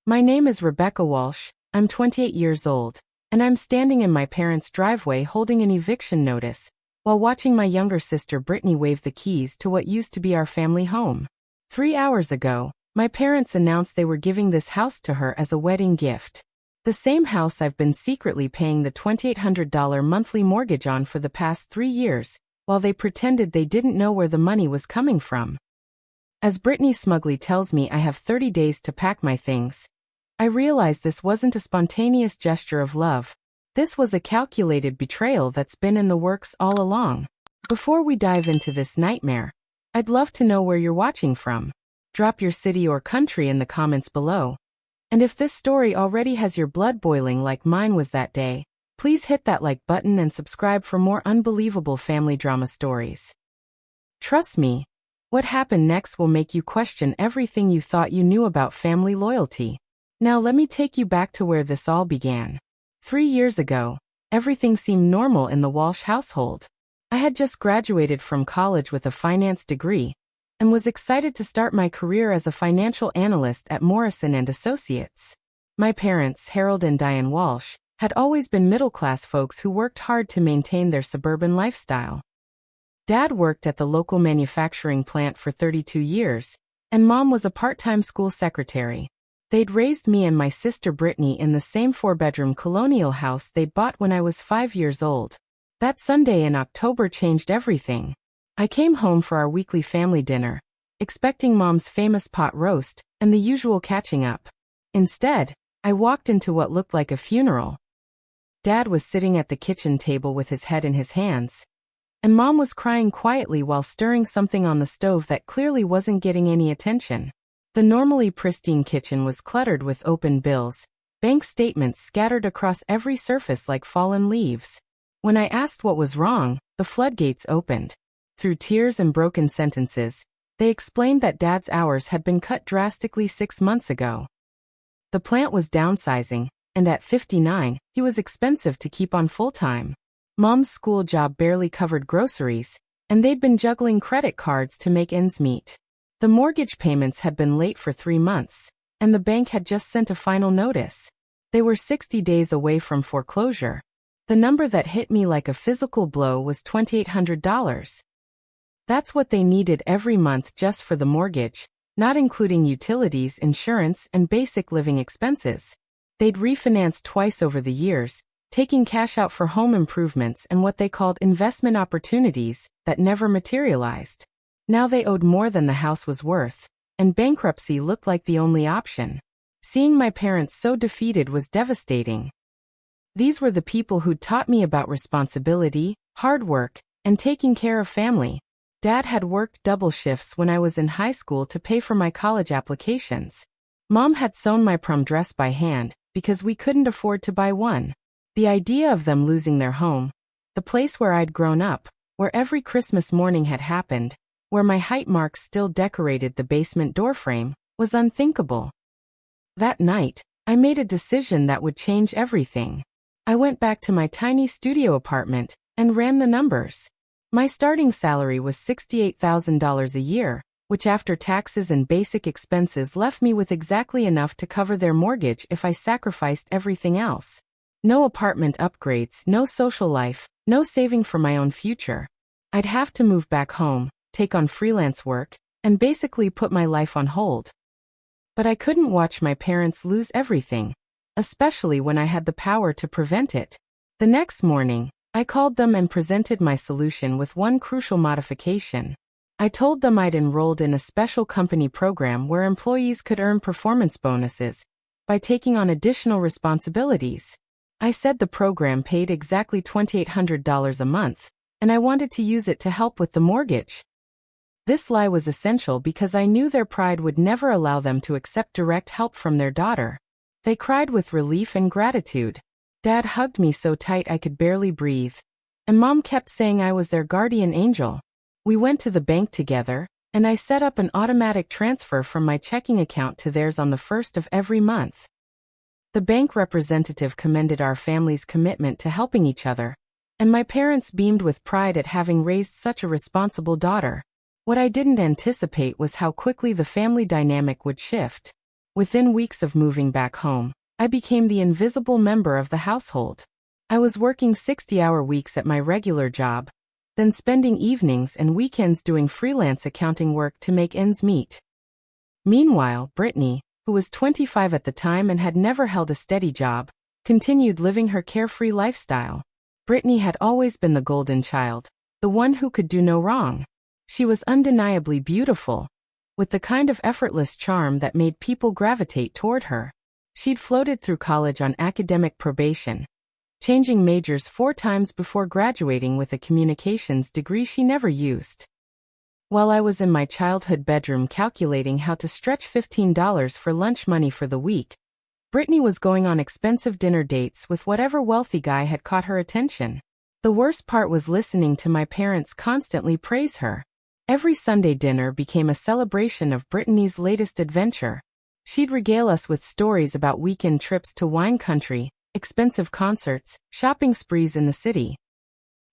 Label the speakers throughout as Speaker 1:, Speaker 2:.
Speaker 1: My name is Rebecca Walsh, I'm 28 years old, and I'm standing in my parents' driveway holding an eviction notice, while watching my younger sister Brittany wave the keys to what used to be our family home. 3 hours ago, my parents announced they were giving this house to her as a wedding gift. The same house I've been secretly paying the $2,800 monthly mortgage on for the past 3 years, while they pretended they didn't know where the money was coming from. As Brittany smugly tells me I have 30 days to pack my things, I realize this wasn't a spontaneous gesture of love. This was a calculated betrayal that's been in the works all along. Before we dive into this nightmare, I'd love to know where you're watching from. Drop your city or country in the comments below. And if this story already has your blood boiling like mine was that day, please hit that like button and subscribe for more unbelievable family drama stories. Trust me, what happened next will make you question everything you thought you knew about family loyalty. Now let me take you back to where this all began. 3 years ago, everything seemed normal in the Walsh household. I had just graduated from college with a finance degree and was excited to start my career as a financial analyst at Morrison & Associates. My parents, Harold and Diane Walsh, had always been middle-class folks who worked hard to maintain their suburban lifestyle. Dad worked at the local manufacturing plant for 32 years, and Mom was a part-time school secretary. They'd raised me and my sister Brittany in the same 4-bedroom colonial house they'd bought when I was 5 years old. That Sunday in October changed everything. I came home for our weekly family dinner, expecting Mom's famous pot roast and the usual catching up. Instead, I walked into what looked like a funeral. Dad was sitting at the kitchen table with his head in his hands, and Mom was crying quietly while stirring something on the stove that clearly wasn't getting any attention. The normally pristine kitchen was cluttered with open bills, bank statements scattered across every surface like fallen leaves. When I asked what was wrong, the floodgates opened. Through tears and broken sentences, they explained that Dad's hours had been cut drastically 6 months ago. The plant was downsizing, and at 59, he was expensive to keep on full-time. Mom's school job barely covered groceries, and they'd been juggling credit cards to make ends meet. The mortgage payments had been late for 3 months, and the bank had just sent a final notice. They were 60 days away from foreclosure. The number that hit me like a physical blow was $2,800. That's what they needed every month just for the mortgage, not including utilities, insurance, and basic living expenses. They'd refinanced twice over the years, taking cash out for home improvements and what they called investment opportunities that never materialized. Now they owed more than the house was worth, and bankruptcy looked like the only option. Seeing my parents so defeated was devastating. These were the people who'd taught me about responsibility, hard work, and taking care of family. Dad had worked double shifts when I was in high school to pay for my college applications. Mom had sewn my prom dress by hand because we couldn't afford to buy one. The idea of them losing their home, the place where I'd grown up, where every Christmas morning had happened, where my height marks still decorated the basement doorframe, was unthinkable. That night, I made a decision that would change everything. I went back to my tiny studio apartment and ran the numbers. My starting salary was $68,000 a year, which after taxes and basic expenses left me with exactly enough to cover their mortgage if I sacrificed everything else. No apartment upgrades, no social life, no saving for my own future. I'd have to move back home, take on freelance work, and basically put my life on hold. But I couldn't watch my parents lose everything, especially when I had the power to prevent it. The next morning, I called them and presented my solution with one crucial modification. I told them I'd enrolled in a special company program where employees could earn performance bonuses by taking on additional responsibilities. I said the program paid exactly $2,800 a month, and I wanted to use it to help with the mortgage. This lie was essential because I knew their pride would never allow them to accept direct help from their daughter. They cried with relief and gratitude. Dad hugged me so tight I could barely breathe, and Mom kept saying I was their guardian angel. We went to the bank together, and I set up an automatic transfer from my checking account to theirs on the first of every month. The bank representative commended our family's commitment to helping each other, and my parents beamed with pride at having raised such a responsible daughter. What I didn't anticipate was how quickly the family dynamic would shift. Within weeks of moving back home, I became the invisible member of the household. I was working 60-hour weeks at my regular job, then spending evenings and weekends doing freelance accounting work to make ends meet. Meanwhile, Brittany, who was 25 at the time and had never held a steady job, continued living her carefree lifestyle. Brittany had always been the golden child, the one who could do no wrong. She was undeniably beautiful, with the kind of effortless charm that made people gravitate toward her. She'd floated through college on academic probation, changing majors 4 times before graduating with a communications degree she never used. While I was in my childhood bedroom calculating how to stretch $15 for lunch money for the week, Brittany was going on expensive dinner dates with whatever wealthy guy had caught her attention. The worst part was listening to my parents constantly praise her. Every Sunday dinner became a celebration of Brittany's latest adventure. She'd regale us with stories about weekend trips to wine country, expensive concerts, shopping sprees in the city.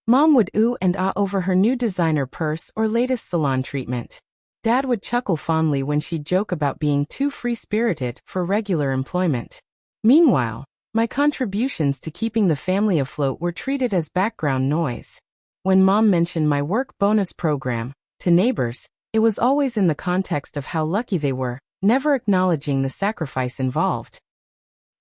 Speaker 1: Mom would ooh and ah over her new designer purse or latest salon treatment. Dad would chuckle fondly when she'd joke about being too free-spirited for regular employment. Meanwhile, my contributions to keeping the family afloat were treated as background noise. When Mom mentioned my work bonus program to neighbors, it was always in the context of how lucky they were, never acknowledging the sacrifice involved.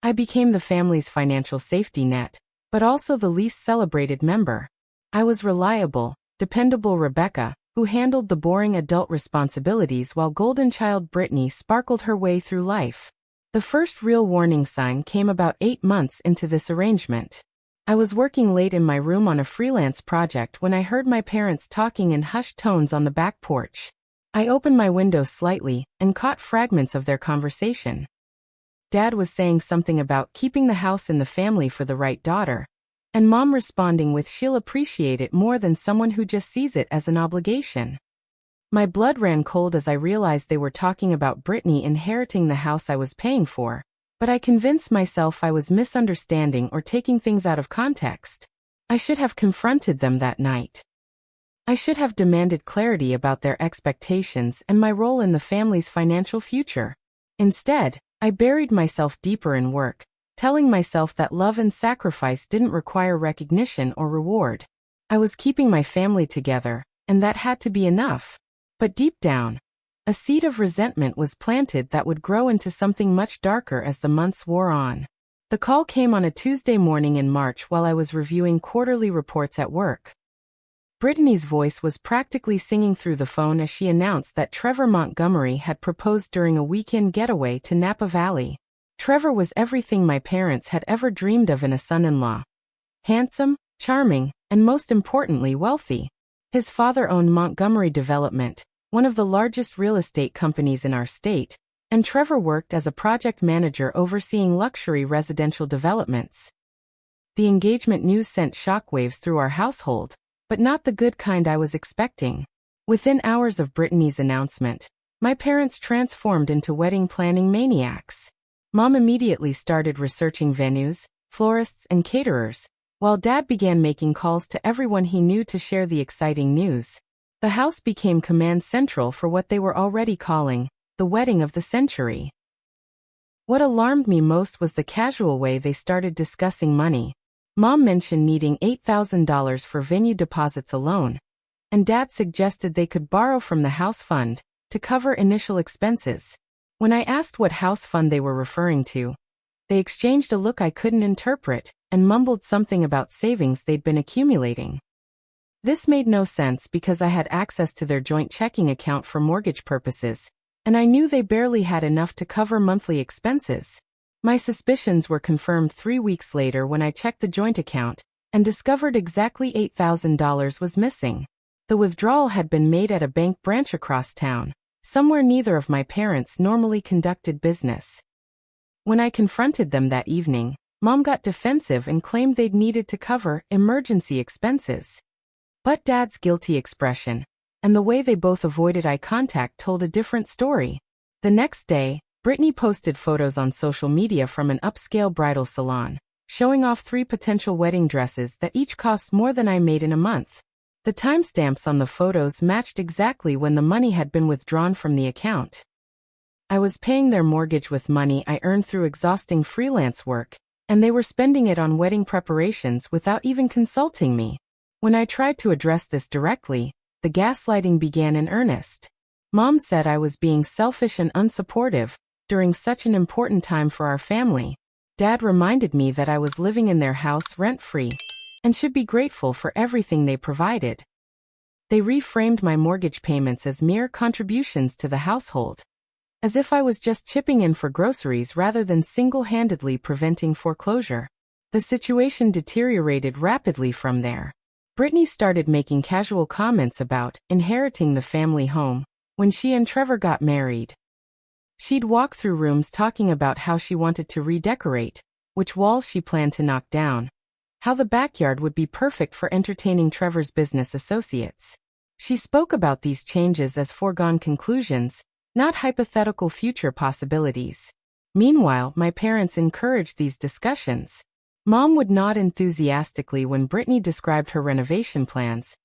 Speaker 1: I became the family's financial safety net, but also the least celebrated member. I was reliable, dependable Rebecca, who handled the boring adult responsibilities while golden child Brittany sparkled her way through life. The first real warning sign came about 8 months into this arrangement. I was working late in my room on a freelance project when I heard my parents talking in hushed tones on the back porch. I opened my window slightly and caught fragments of their conversation. Dad was saying something about keeping the house in the family for the right daughter, and Mom responding with she'll appreciate it more than someone who just sees it as an obligation. My blood ran cold as I realized they were talking about Brittany inheriting the house I was paying for, but I convinced myself I was misunderstanding or taking things out of context. I should have confronted them that night. I should have demanded clarity about their expectations and my role in the family's financial future. Instead, I buried myself deeper in work, telling myself that love and sacrifice didn't require recognition or reward. I was keeping my family together, and that had to be enough. But deep down, a seed of resentment was planted that would grow into something much darker as the months wore on. The call came on a Tuesday morning in March while I was reviewing quarterly reports at work. Brittany's voice was practically singing through the phone as she announced that Trevor Montgomery had proposed during a weekend getaway to Napa Valley. Trevor was everything my parents had ever dreamed of in a son-in-law. Handsome, charming, and most importantly wealthy. His father owned Montgomery Development, one of the largest real estate companies in our state, and Trevor worked as a project manager overseeing luxury residential developments. The engagement news sent shockwaves through our household, but not the good kind I was expecting. Within hours of Brittany's announcement, my parents transformed into wedding planning maniacs. Mom immediately started researching venues, florists, and caterers, while Dad began making calls to everyone he knew to share the exciting news. The house became command central for what they were already calling the wedding of the century. What alarmed me most was the casual way they started discussing money. Mom mentioned needing $8,000 for venue deposits alone, and Dad suggested they could borrow from the house fund to cover initial expenses. When I asked what house fund they were referring to, they exchanged a look I couldn't interpret and mumbled something about savings they'd been accumulating. This made no sense because I had access to their joint checking account for mortgage purposes, and I knew they barely had enough to cover monthly expenses. My suspicions were confirmed 3 weeks later when I checked the joint account and discovered exactly $8,000 was missing. The withdrawal had been made at a bank branch across town, somewhere neither of my parents normally conducted business. When I confronted them that evening, Mom got defensive and claimed they'd needed to cover emergency expenses. But Dad's guilty expression and the way they both avoided eye contact told a different story. The next day, Brittany posted photos on social media from an upscale bridal salon, showing off 3 potential wedding dresses that each cost more than I made in a month. The timestamps on the photos matched exactly when the money had been withdrawn from the account. I was paying their mortgage with money I earned through exhausting freelance work, and they were spending it on wedding preparations without even consulting me. When I tried to address this directly, the gaslighting began in earnest. Mom said I was being selfish and unsupportive during such an important time for our family. Dad reminded me that I was living in their house rent-free and should be grateful for everything they provided. They reframed my mortgage payments as mere contributions to the household, as if I was just chipping in for groceries rather than single-handedly preventing foreclosure. The situation deteriorated rapidly from there. Brittany started making casual comments about inheriting the family home when she and Trevor got married. She'd walk through rooms talking about how she wanted to redecorate, which walls she planned to knock down, how the backyard would be perfect for entertaining Trevor's business associates. She spoke about these changes as foregone conclusions, not hypothetical future possibilities. Meanwhile, my parents encouraged these discussions. Mom would nod enthusiastically when Brittany described her renovation plans,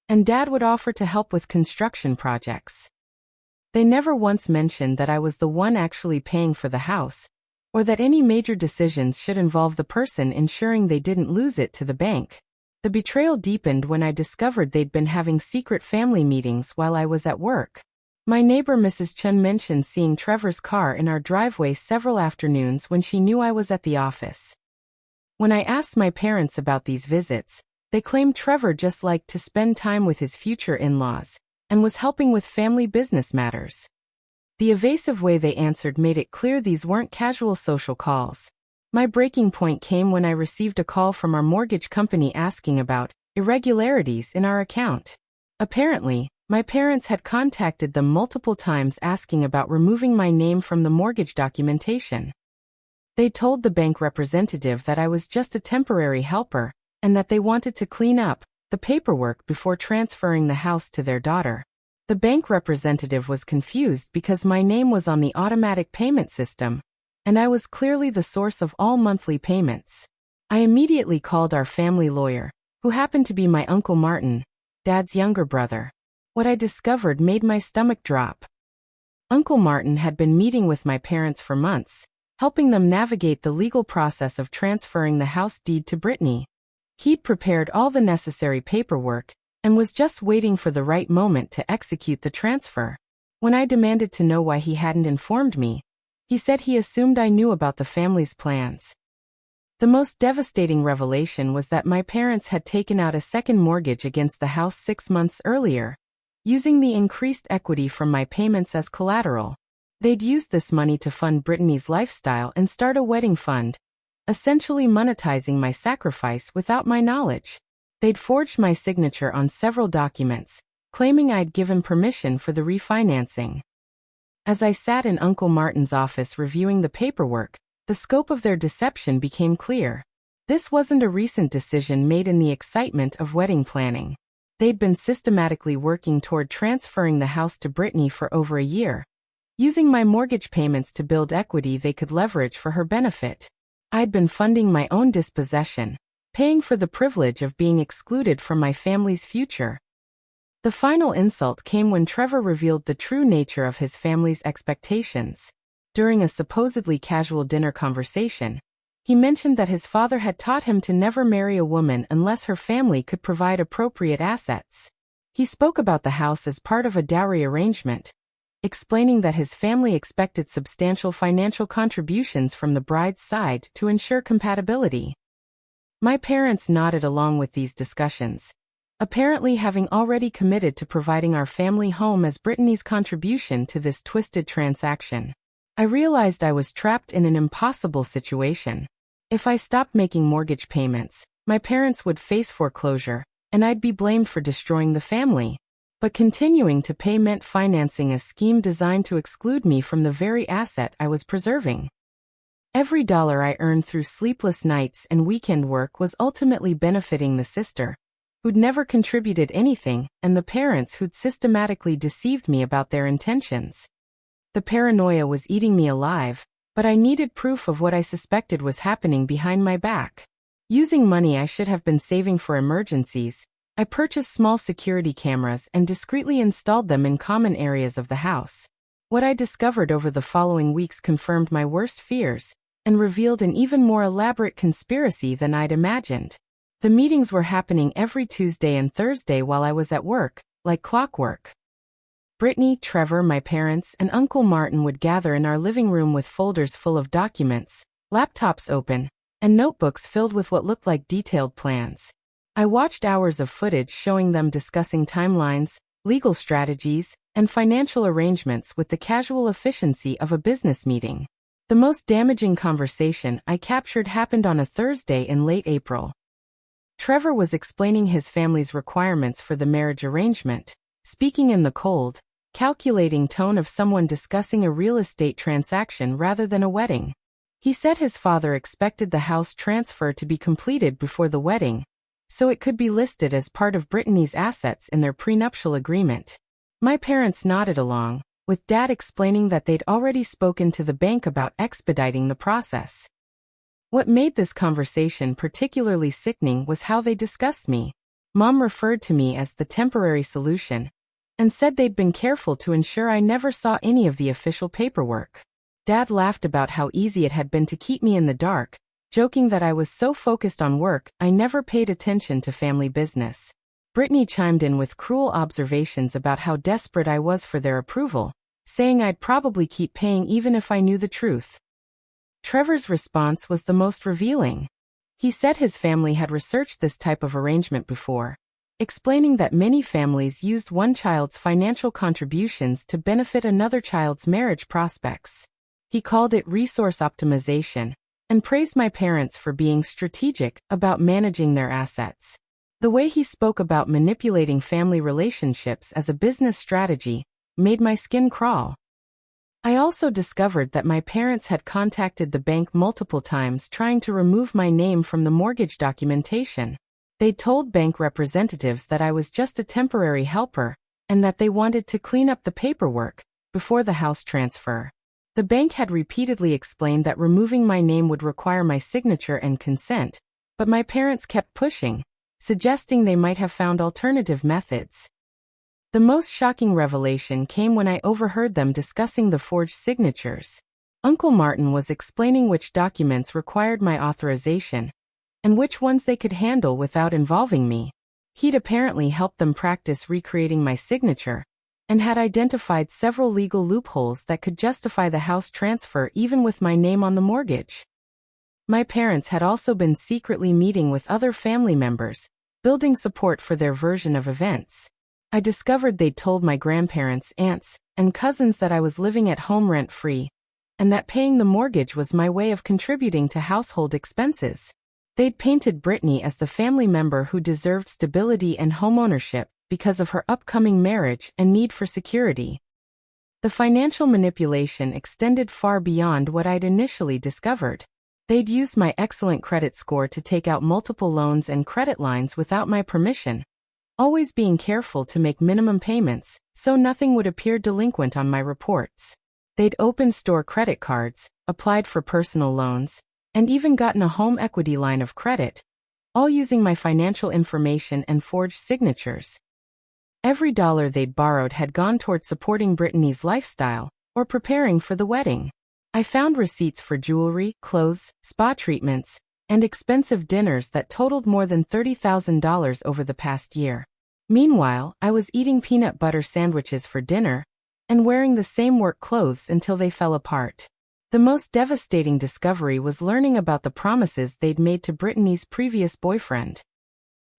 Speaker 1: and Dad would offer to help with construction projects. They never once mentioned that I was the one actually paying for the house, or that any major decisions should involve the person ensuring they didn't lose it to the bank. The betrayal deepened when I discovered they'd been having secret family meetings while I was at work. My neighbor Mrs. Chun mentioned seeing Trevor's car in our driveway several afternoons when she knew I was at the office. When I asked my parents about these visits, they claimed Trevor just liked to spend time with his future in-laws and was helping with family business matters. The evasive way they answered made it clear these weren't casual social calls. My breaking point came when I received a call from our mortgage company asking about irregularities in our account. Apparently, my parents had contacted them multiple times asking about removing my name from the mortgage documentation. They told the bank representative that I was just a temporary helper and that they wanted to clean up the paperwork before transferring the house to their daughter. The bank representative was confused because my name was on the automatic payment system, and I was clearly the source of all monthly payments. I immediately called our family lawyer, who happened to be my Uncle Martin, Dad's younger brother. What I discovered made my stomach drop. Uncle Martin had been meeting with my parents for months, helping them navigate the legal process of transferring the house deed to Brittany. He'd prepared all the necessary paperwork and was just waiting for the right moment to execute the transfer. When I demanded to know why he hadn't informed me, he said he assumed I knew about the family's plans. The most devastating revelation was that my parents had taken out a second mortgage against the house 6 months earlier, using the increased equity from my payments as collateral. They'd used this money to fund Brittany's lifestyle and start a wedding fund, essentially monetizing my sacrifice without my knowledge. They'd forged my signature on several documents, claiming I'd given permission for the refinancing. As I sat in Uncle Martin's office reviewing the paperwork, the scope of their deception became clear. This wasn't a recent decision made in the excitement of wedding planning. They'd been systematically working toward transferring the house to Brittany for over a year, using my mortgage payments to build equity they could leverage for her benefit. I'd been funding my own dispossession, paying for the privilege of being excluded from my family's future. The final insult came when Trevor revealed the true nature of his family's expectations. During a supposedly casual dinner conversation, he mentioned that his father had taught him to never marry a woman unless her family could provide appropriate assets. He spoke about the house as part of a dowry arrangement, explaining that his family expected substantial financial contributions from the bride's side to ensure compatibility. My parents nodded along with these discussions, apparently having already committed to providing our family home as Brittany's contribution to this twisted transaction. I realized I was trapped in an impossible situation. If I stopped making mortgage payments, my parents would face foreclosure, and I'd be blamed for destroying the family. But continuing to pay meant financing a scheme designed to exclude me from the very asset I was preserving. Every dollar I earned through sleepless nights and weekend work was ultimately benefiting the sister, who'd never contributed anything, and the parents who'd systematically deceived me about their intentions. The paranoia was eating me alive, but I needed proof of what I suspected was happening behind my back. Using money I should have been saving for emergencies, I purchased small security cameras and discreetly installed them in common areas of the house. What I discovered over the following weeks confirmed my worst fears and revealed an even more elaborate conspiracy than I'd imagined. The meetings were happening every Tuesday and Thursday while I was at work, like clockwork. Brittany, Trevor, my parents, and Uncle Martin would gather in our living room with folders full of documents, laptops open, and notebooks filled with what looked like detailed plans. I watched hours of footage showing them discussing timelines, legal strategies, and financial arrangements with the casual efficiency of a business meeting. The most damaging conversation I captured happened on a Thursday in late April. Trevor was explaining his family's requirements for the marriage arrangement, speaking in the cold, calculating tone of someone discussing a real estate transaction rather than a wedding. He said his father expected the house transfer to be completed before the wedding, so it could be listed as part of Brittany's assets in their prenuptial agreement. My parents nodded along, with Dad explaining that they'd already spoken to the bank about expediting the process. What made this conversation particularly sickening was how they discussed me. Mom referred to me as the temporary solution, and said they'd been careful to ensure I never saw any of the official paperwork. Dad laughed about how easy it had been to keep me in the dark, joking that I was so focused on work I never paid attention to family business. Brittany chimed in with cruel observations about how desperate I was for their approval, saying I'd probably keep paying even if I knew the truth. Trevor's response was the most revealing. He said his family had researched this type of arrangement before, explaining that many families used one child's financial contributions to benefit another child's marriage prospects. He called it resource optimization, and praised my parents for being strategic about managing their assets. The way he spoke about manipulating family relationships as a business strategy made my skin crawl. I also discovered that my parents had contacted the bank multiple times trying to remove my name from the mortgage documentation. They'd told bank representatives that I was just a temporary helper, and that they wanted to clean up the paperwork before the house transfer. The bank had repeatedly explained that removing my name would require my signature and consent, but my parents kept pushing, suggesting they might have found alternative methods. The most shocking revelation came when I overheard them discussing the forged signatures. Uncle Martin was explaining which documents required my authorization, and which ones they could handle without involving me. He'd apparently helped them practice recreating my signature, and had identified several legal loopholes that could justify the house transfer even with my name on the mortgage. My parents had also been secretly meeting with other family members, building support for their version of events. I discovered they'd told my grandparents, aunts, and cousins that I was living at home rent-free, and that paying the mortgage was my way of contributing to household expenses. They'd painted Brittany as the family member who deserved stability and homeownership because of her upcoming marriage and need for security. The financial manipulation extended far beyond what I'd initially discovered. They'd used my excellent credit score to take out multiple loans and credit lines without my permission, always being careful to make minimum payments so nothing would appear delinquent on my reports. They'd opened store credit cards, applied for personal loans, and even gotten a home equity line of credit, all using my financial information and forged signatures. Every dollar they'd borrowed had gone toward supporting Brittany's lifestyle or preparing for the wedding. I found receipts for jewelry, clothes, spa treatments, and expensive dinners that totaled more than $30,000 over the past year. Meanwhile, I was eating peanut butter sandwiches for dinner and wearing the same work clothes until they fell apart. The most devastating discovery was learning about the promises they'd made to Brittany's previous boyfriend.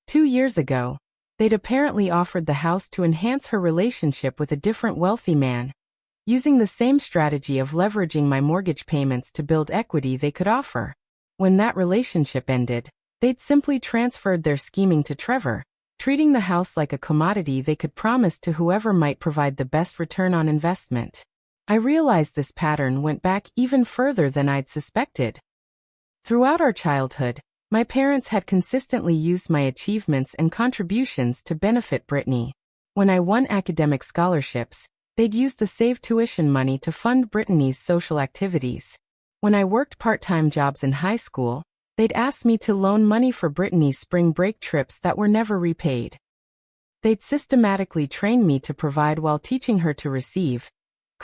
Speaker 1: 2 years ago, they'd apparently offered the house to enhance her relationship with a different wealthy man, using the same strategy of leveraging my mortgage payments to build equity they could offer. When that relationship ended, they'd simply transferred their scheming to Trevor, treating the house like a commodity they could promise to whoever might provide the best return on investment. I realized this pattern went back even further than I'd suspected. Throughout our childhood, my parents had consistently used my achievements and contributions to benefit Brittany. When I won academic scholarships, they'd use the saved tuition money to fund Brittany's social activities. When I worked part-time jobs in high school, they'd ask me to loan money for Brittany's spring break trips that were never repaid. They'd systematically train me to provide while teaching her to receive,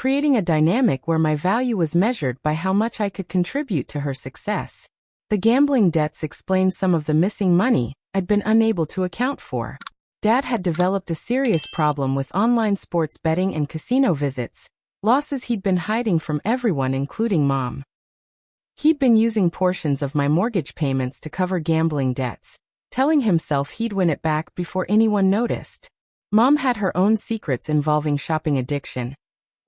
Speaker 1: creating a dynamic where my value was measured by how much I could contribute to her success. The gambling debts explained some of the missing money I'd been unable to account for. Dad had developed a serious problem with online sports betting and casino visits, losses he'd been hiding from everyone including Mom. He'd been using portions of my mortgage payments to cover gambling debts, telling himself he'd win it back before anyone noticed. Mom had her own secrets involving shopping addiction,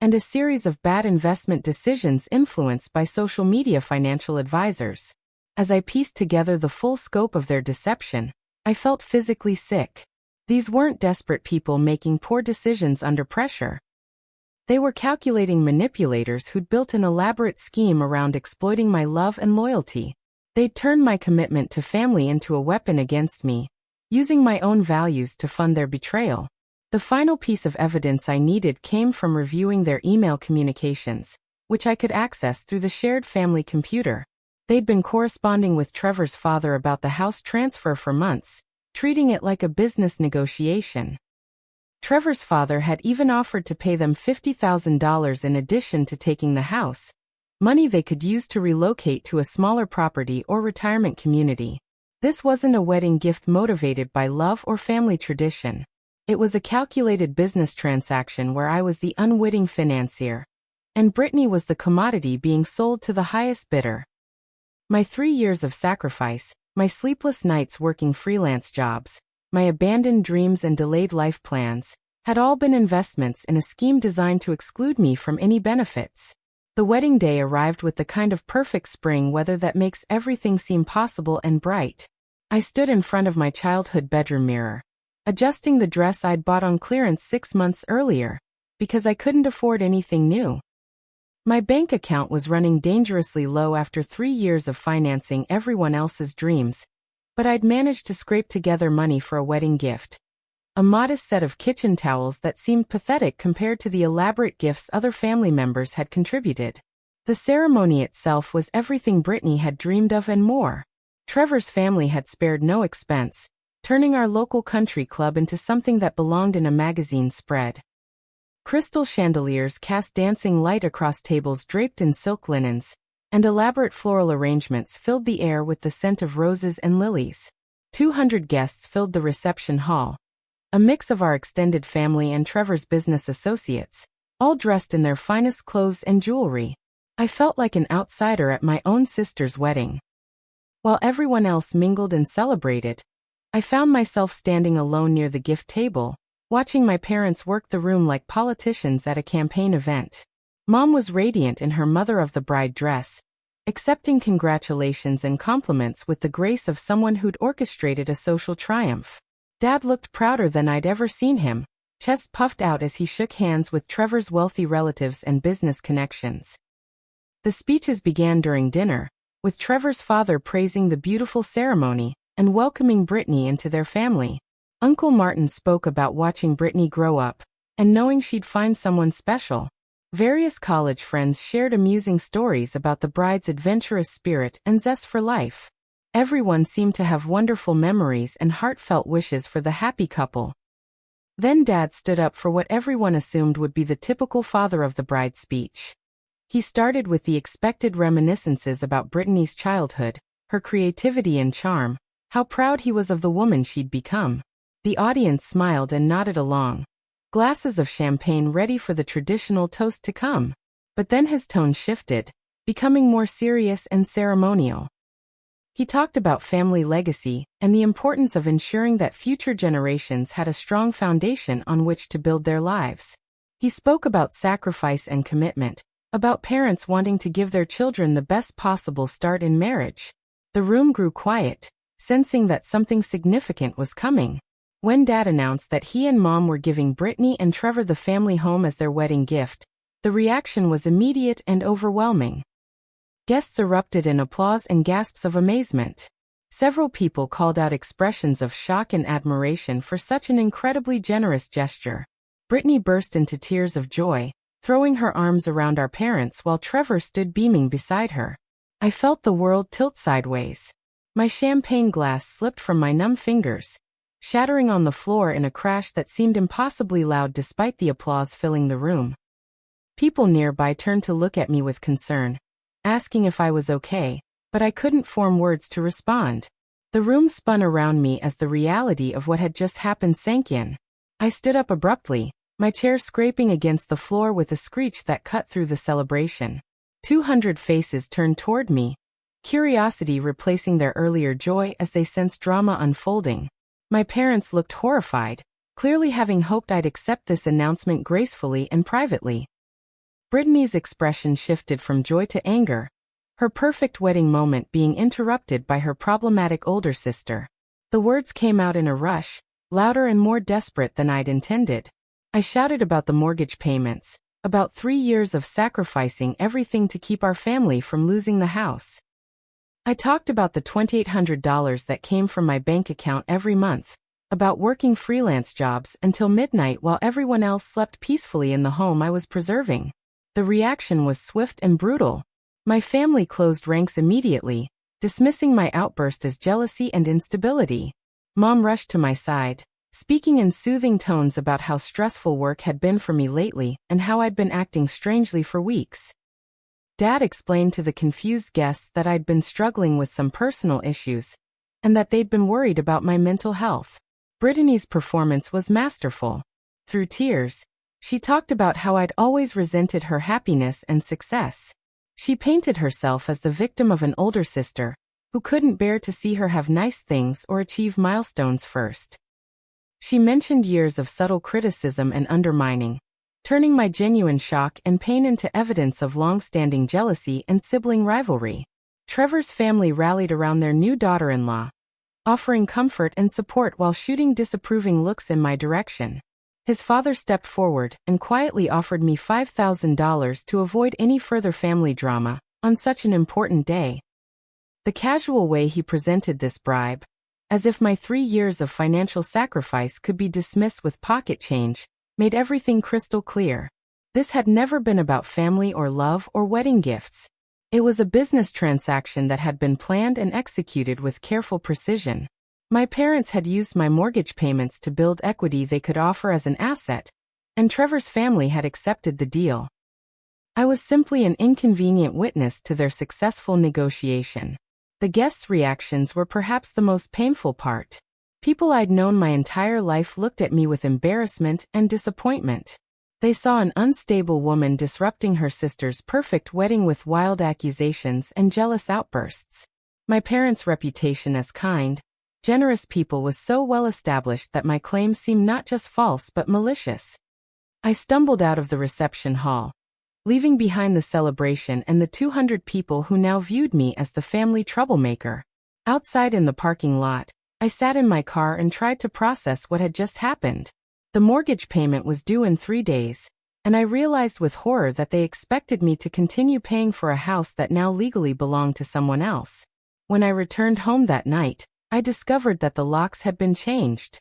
Speaker 1: and a series of bad investment decisions influenced by social media financial advisors. As I pieced together the full scope of their deception, I felt physically sick. These weren't desperate people making poor decisions under pressure. They were calculating manipulators who'd built an elaborate scheme around exploiting my love and loyalty. They'd turned my commitment to family into a weapon against me, using my own values to fund their betrayal. The final piece of evidence I needed came from reviewing their email communications, which I could access through the shared family computer. They'd been corresponding with Trevor's father about the house transfer for months, treating it like a business negotiation. Trevor's father had even offered to pay them $50,000 in addition to taking the house, money they could use to relocate to a smaller property or retirement community. This wasn't a wedding gift motivated by love or family tradition. It was a calculated business transaction where I was the unwitting financier, and Brittany was the commodity being sold to the highest bidder. My 3 years of sacrifice, my sleepless nights working freelance jobs, my abandoned dreams and delayed life plans, had all been investments in a scheme designed to exclude me from any benefits. The wedding day arrived with the kind of perfect spring weather that makes everything seem possible and bright. I stood in front of my childhood bedroom mirror, adjusting the dress I'd bought on clearance 6 months earlier, because I couldn't afford anything new. My bank account was running dangerously low after 3 years of financing everyone else's dreams, but I'd managed to scrape together money for a wedding gift. A modest set of kitchen towels that seemed pathetic compared to the elaborate gifts other family members had contributed. The ceremony itself was everything Brittany had dreamed of and more. Trevor's family had spared no expense, turning our local country club into something that belonged in a magazine spread. Crystal chandeliers cast dancing light across tables draped in silk linens, and elaborate floral arrangements filled the air with the scent of roses and lilies. 200 guests filled the reception hall, a mix of our extended family and Trevor's business associates, all dressed in their finest clothes and jewelry. I felt like an outsider at my own sister's wedding. While everyone else mingled and celebrated, I found myself standing alone near the gift table, watching my parents work the room like politicians at a campaign event. Mom was radiant in her mother-of-the-bride dress, accepting congratulations and compliments with the grace of someone who'd orchestrated a social triumph. Dad looked prouder than I'd ever seen him, chest puffed out as he shook hands with Trevor's wealthy relatives and business connections. The speeches began during dinner, with Trevor's father praising the beautiful ceremony and welcoming Brittany into their family. Uncle Martin spoke about watching Brittany grow up and knowing she'd find someone special. Various college friends shared amusing stories about the bride's adventurous spirit and zest for life. Everyone seemed to have wonderful memories and heartfelt wishes for the happy couple. Then Dad stood up for what everyone assumed would be the typical father of the bride speech. He started with the expected reminiscences about Brittany's childhood, her creativity and charm, how proud he was of the woman she'd become. The audience smiled and nodded along, glasses of champagne ready for the traditional toast to come. But then his tone shifted, becoming more serious and ceremonial. He talked about family legacy and the importance of ensuring that future generations had a strong foundation on which to build their lives. He spoke about sacrifice and commitment, about parents wanting to give their children the best possible start in marriage. The room grew quiet, sensing that something significant was coming. When Dad announced that he and Mom were giving Brittany and Trevor the family home as their wedding gift, the reaction was immediate and overwhelming. Guests erupted in applause and gasps of amazement. Several people called out expressions of shock and admiration for such an incredibly generous gesture. Brittany burst into tears of joy, throwing her arms around our parents while Trevor stood beaming beside her. I felt the world tilt sideways. My champagne glass slipped from my numb fingers, shattering on the floor in a crash that seemed impossibly loud despite the applause filling the room. People nearby turned to look at me with concern, asking if I was okay, but I couldn't form words to respond. The room spun around me as the reality of what had just happened sank in. I stood up abruptly, my chair scraping against the floor with a screech that cut through the celebration. 200 faces turned toward me, curiosity replacing their earlier joy as they sensed drama unfolding. My parents looked horrified, clearly having hoped I'd accept this announcement gracefully and privately. Brittany's expression shifted from joy to anger, her perfect wedding moment being interrupted by her problematic older sister. The words came out in a rush, louder and more desperate than I'd intended. I shouted about the mortgage payments, about 3 years of sacrificing everything to keep our family from losing the house. I talked about the $2,800 that came from my bank account every month, about working freelance jobs until midnight while everyone else slept peacefully in the home I was preserving. The reaction was swift and brutal. My family closed ranks immediately, dismissing my outburst as jealousy and instability. Mom rushed to my side, speaking in soothing tones about how stressful work had been for me lately and how I'd been acting strangely for weeks. Dad explained to the confused guests that I'd been struggling with some personal issues, and that they'd been worried about my mental health. Brittany's performance was masterful. Through tears, she talked about how I'd always resented her happiness and success. She painted herself as the victim of an older sister, who couldn't bear to see her have nice things or achieve milestones first. She mentioned years of subtle criticism and undermining, turning my genuine shock and pain into evidence of long-standing jealousy and sibling rivalry. Trevor's family rallied around their new daughter-in-law, offering comfort and support while shooting disapproving looks in my direction. His father stepped forward and quietly offered me $5,000 to avoid any further family drama on such an important day. The casual way he presented this bribe, as if my 3 years of financial sacrifice could be dismissed with pocket change, made everything crystal clear. This had never been about family or love or wedding gifts. It was a business transaction that had been planned and executed with careful precision. My parents had used my mortgage payments to build equity they could offer as an asset, and Trevor's family had accepted the deal. I was simply an inconvenient witness to their successful negotiation. The guests' reactions were perhaps the most painful part. People I'd known my entire life looked at me with embarrassment and disappointment. They saw an unstable woman disrupting her sister's perfect wedding with wild accusations and jealous outbursts. My parents' reputation as kind, generous people was so well established that my claims seemed not just false but malicious. I stumbled out of the reception hall, leaving behind the celebration and the 200 people who now viewed me as the family troublemaker. Outside in the parking lot, I sat in my car and tried to process what had just happened. The mortgage payment was due in 3 days, and I realized with horror that they expected me to continue paying for a house that now legally belonged to someone else. When I returned home that night, I discovered that the locks had been changed.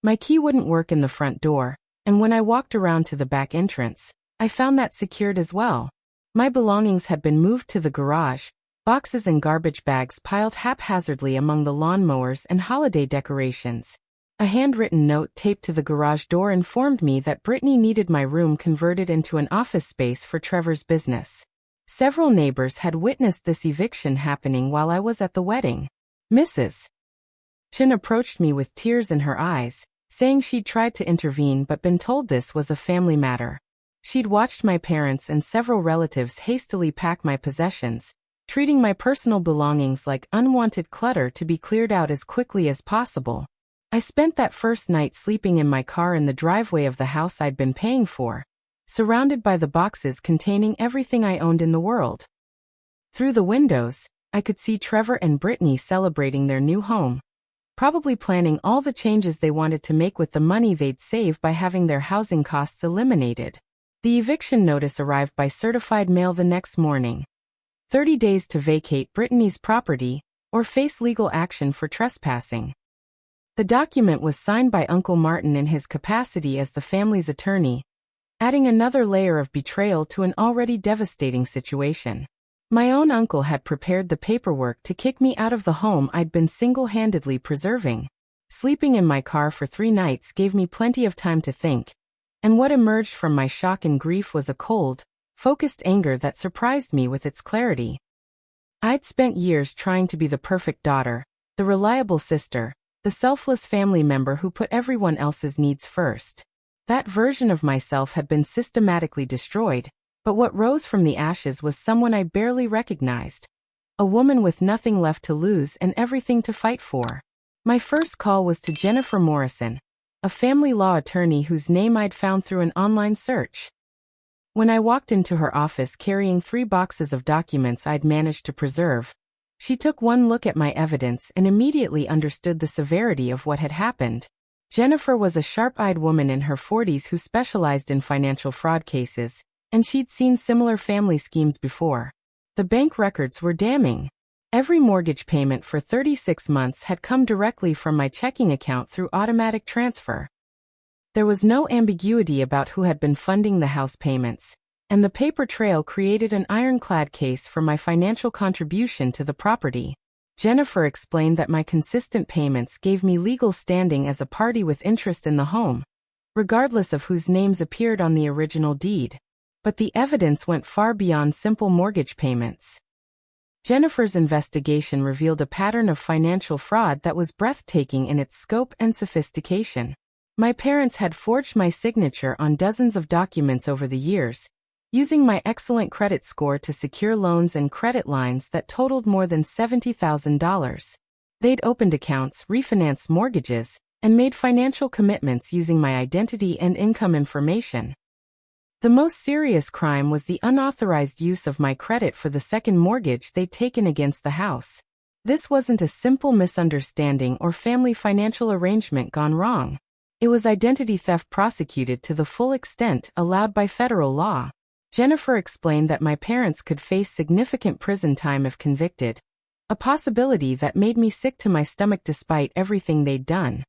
Speaker 1: My key wouldn't work in the front door, and when I walked around to the back entrance, I found that secured as well. My belongings had been moved to the garage, boxes and garbage bags piled haphazardly among the lawnmowers and holiday decorations. A handwritten note taped to the garage door informed me that Brittany needed my room converted into an office space for Trevor's business. Several neighbors had witnessed this eviction happening while I was at the wedding. Mrs. Chin approached me with tears in her eyes, saying she'd tried to intervene but been told this was a family matter. She'd watched my parents and several relatives hastily pack my possessions, treating my personal belongings like unwanted clutter to be cleared out as quickly as possible. I spent that first night sleeping in my car in the driveway of the house I'd been paying for, surrounded by the boxes containing everything I owned in the world. Through the windows, I could see Trevor and Brittany celebrating their new home, probably planning all the changes they wanted to make with the money they'd save by having their housing costs eliminated. The eviction notice arrived by certified mail the next morning. 30 days to vacate Brittany's property or face legal action for trespassing. The document was signed by Uncle Martin in his capacity as the family's attorney, adding another layer of betrayal to an already devastating situation. My own uncle had prepared the paperwork to kick me out of the home I'd been single-handedly preserving. Sleeping in my car for 3 nights gave me plenty of time to think, And what emerged from my shock and grief was a cold, focused anger that surprised me with its clarity. I'd spent years trying to be the perfect daughter, the reliable sister, the selfless family member who put everyone else's needs first. That version of myself had been systematically destroyed, but what rose from the ashes was someone I barely recognized. A woman with nothing left to lose and everything to fight for. My first call was to Jennifer Morrison, a family law attorney whose name I'd found through an online search. When I walked into her office carrying 3 boxes of documents I'd managed to preserve, she took one look at my evidence and immediately understood the severity of what had happened. Jennifer was a sharp-eyed woman in her 40s who specialized in financial fraud cases, and she'd seen similar family schemes before. The bank records were damning. Every mortgage payment for 36 months had come directly from my checking account through automatic transfer. There was no ambiguity about who had been funding the house payments, and the paper trail created an ironclad case for my financial contribution to the property. Jennifer explained that my consistent payments gave me legal standing as a party with interest in the home, regardless of whose names appeared on the original deed. But the evidence went far beyond simple mortgage payments. Jennifer's investigation revealed a pattern of financial fraud that was breathtaking in its scope and sophistication. My parents had forged my signature on dozens of documents over the years, using my excellent credit score to secure loans and credit lines that totaled more than $70,000. They'd opened accounts, refinanced mortgages, and made financial commitments using my identity and income information. The most serious crime was the unauthorized use of my credit for the second mortgage they'd taken against the house. This wasn't a simple misunderstanding or family financial arrangement gone wrong. It was identity theft prosecuted to the full extent allowed by federal law. Jennifer explained that my parents could face significant prison time if convicted, a possibility that made me sick to my stomach despite everything they'd done.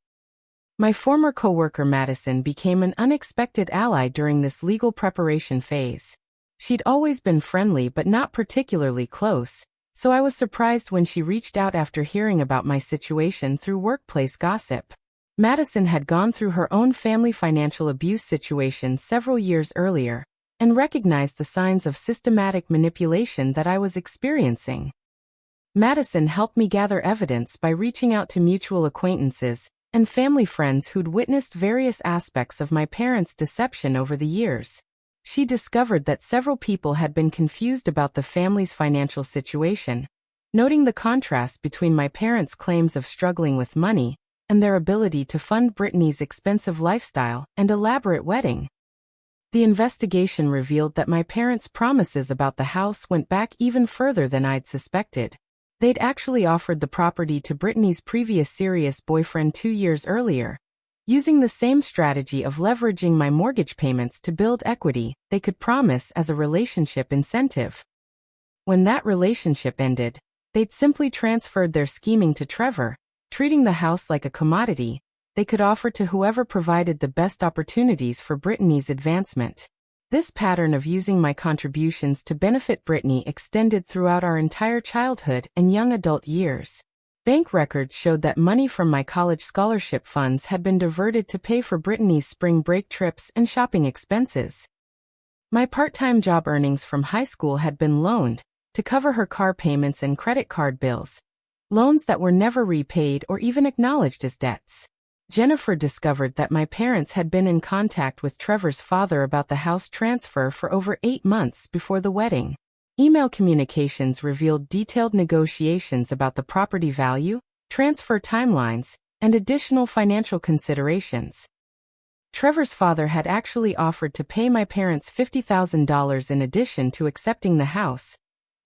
Speaker 1: My former coworker Madison became an unexpected ally during this legal preparation phase. She'd always been friendly but not particularly close, so I was surprised when she reached out after hearing about my situation through workplace gossip. Madison had gone through her own family financial abuse situation several years earlier, and recognized the signs of systematic manipulation that I was experiencing. Madison helped me gather evidence by reaching out to mutual acquaintances and family friends who'd witnessed various aspects of my parents' deception over the years. She discovered that several people had been confused about the family's financial situation, noting the contrast between my parents' claims of struggling with money and their ability to fund Brittany's expensive lifestyle and elaborate wedding. The investigation revealed that my parents' promises about the house went back even further than I'd suspected. They'd actually offered the property to Brittany's previous serious boyfriend 2 years earlier. Using the same strategy of leveraging my mortgage payments to build equity they could promise as a relationship incentive. When that relationship ended, they'd simply transferred their scheming to Trevor, treating the house like a commodity they could offer to whoever provided the best opportunities for Brittany's advancement. This pattern of using my contributions to benefit Brittany extended throughout our entire childhood and young adult years. Bank records showed that money from my college scholarship funds had been diverted to pay for Brittany's spring break trips and shopping expenses. My part-time job earnings from high school had been loaned to cover her car payments and credit card bills, loans that were never repaid or even acknowledged as debts. Jennifer discovered that my parents had been in contact with Trevor's father about the house transfer for over 8 months before the wedding. Email communications revealed detailed negotiations about the property value, transfer timelines, and additional financial considerations. Trevor's father had actually offered to pay my parents $50,000 in addition to accepting the house,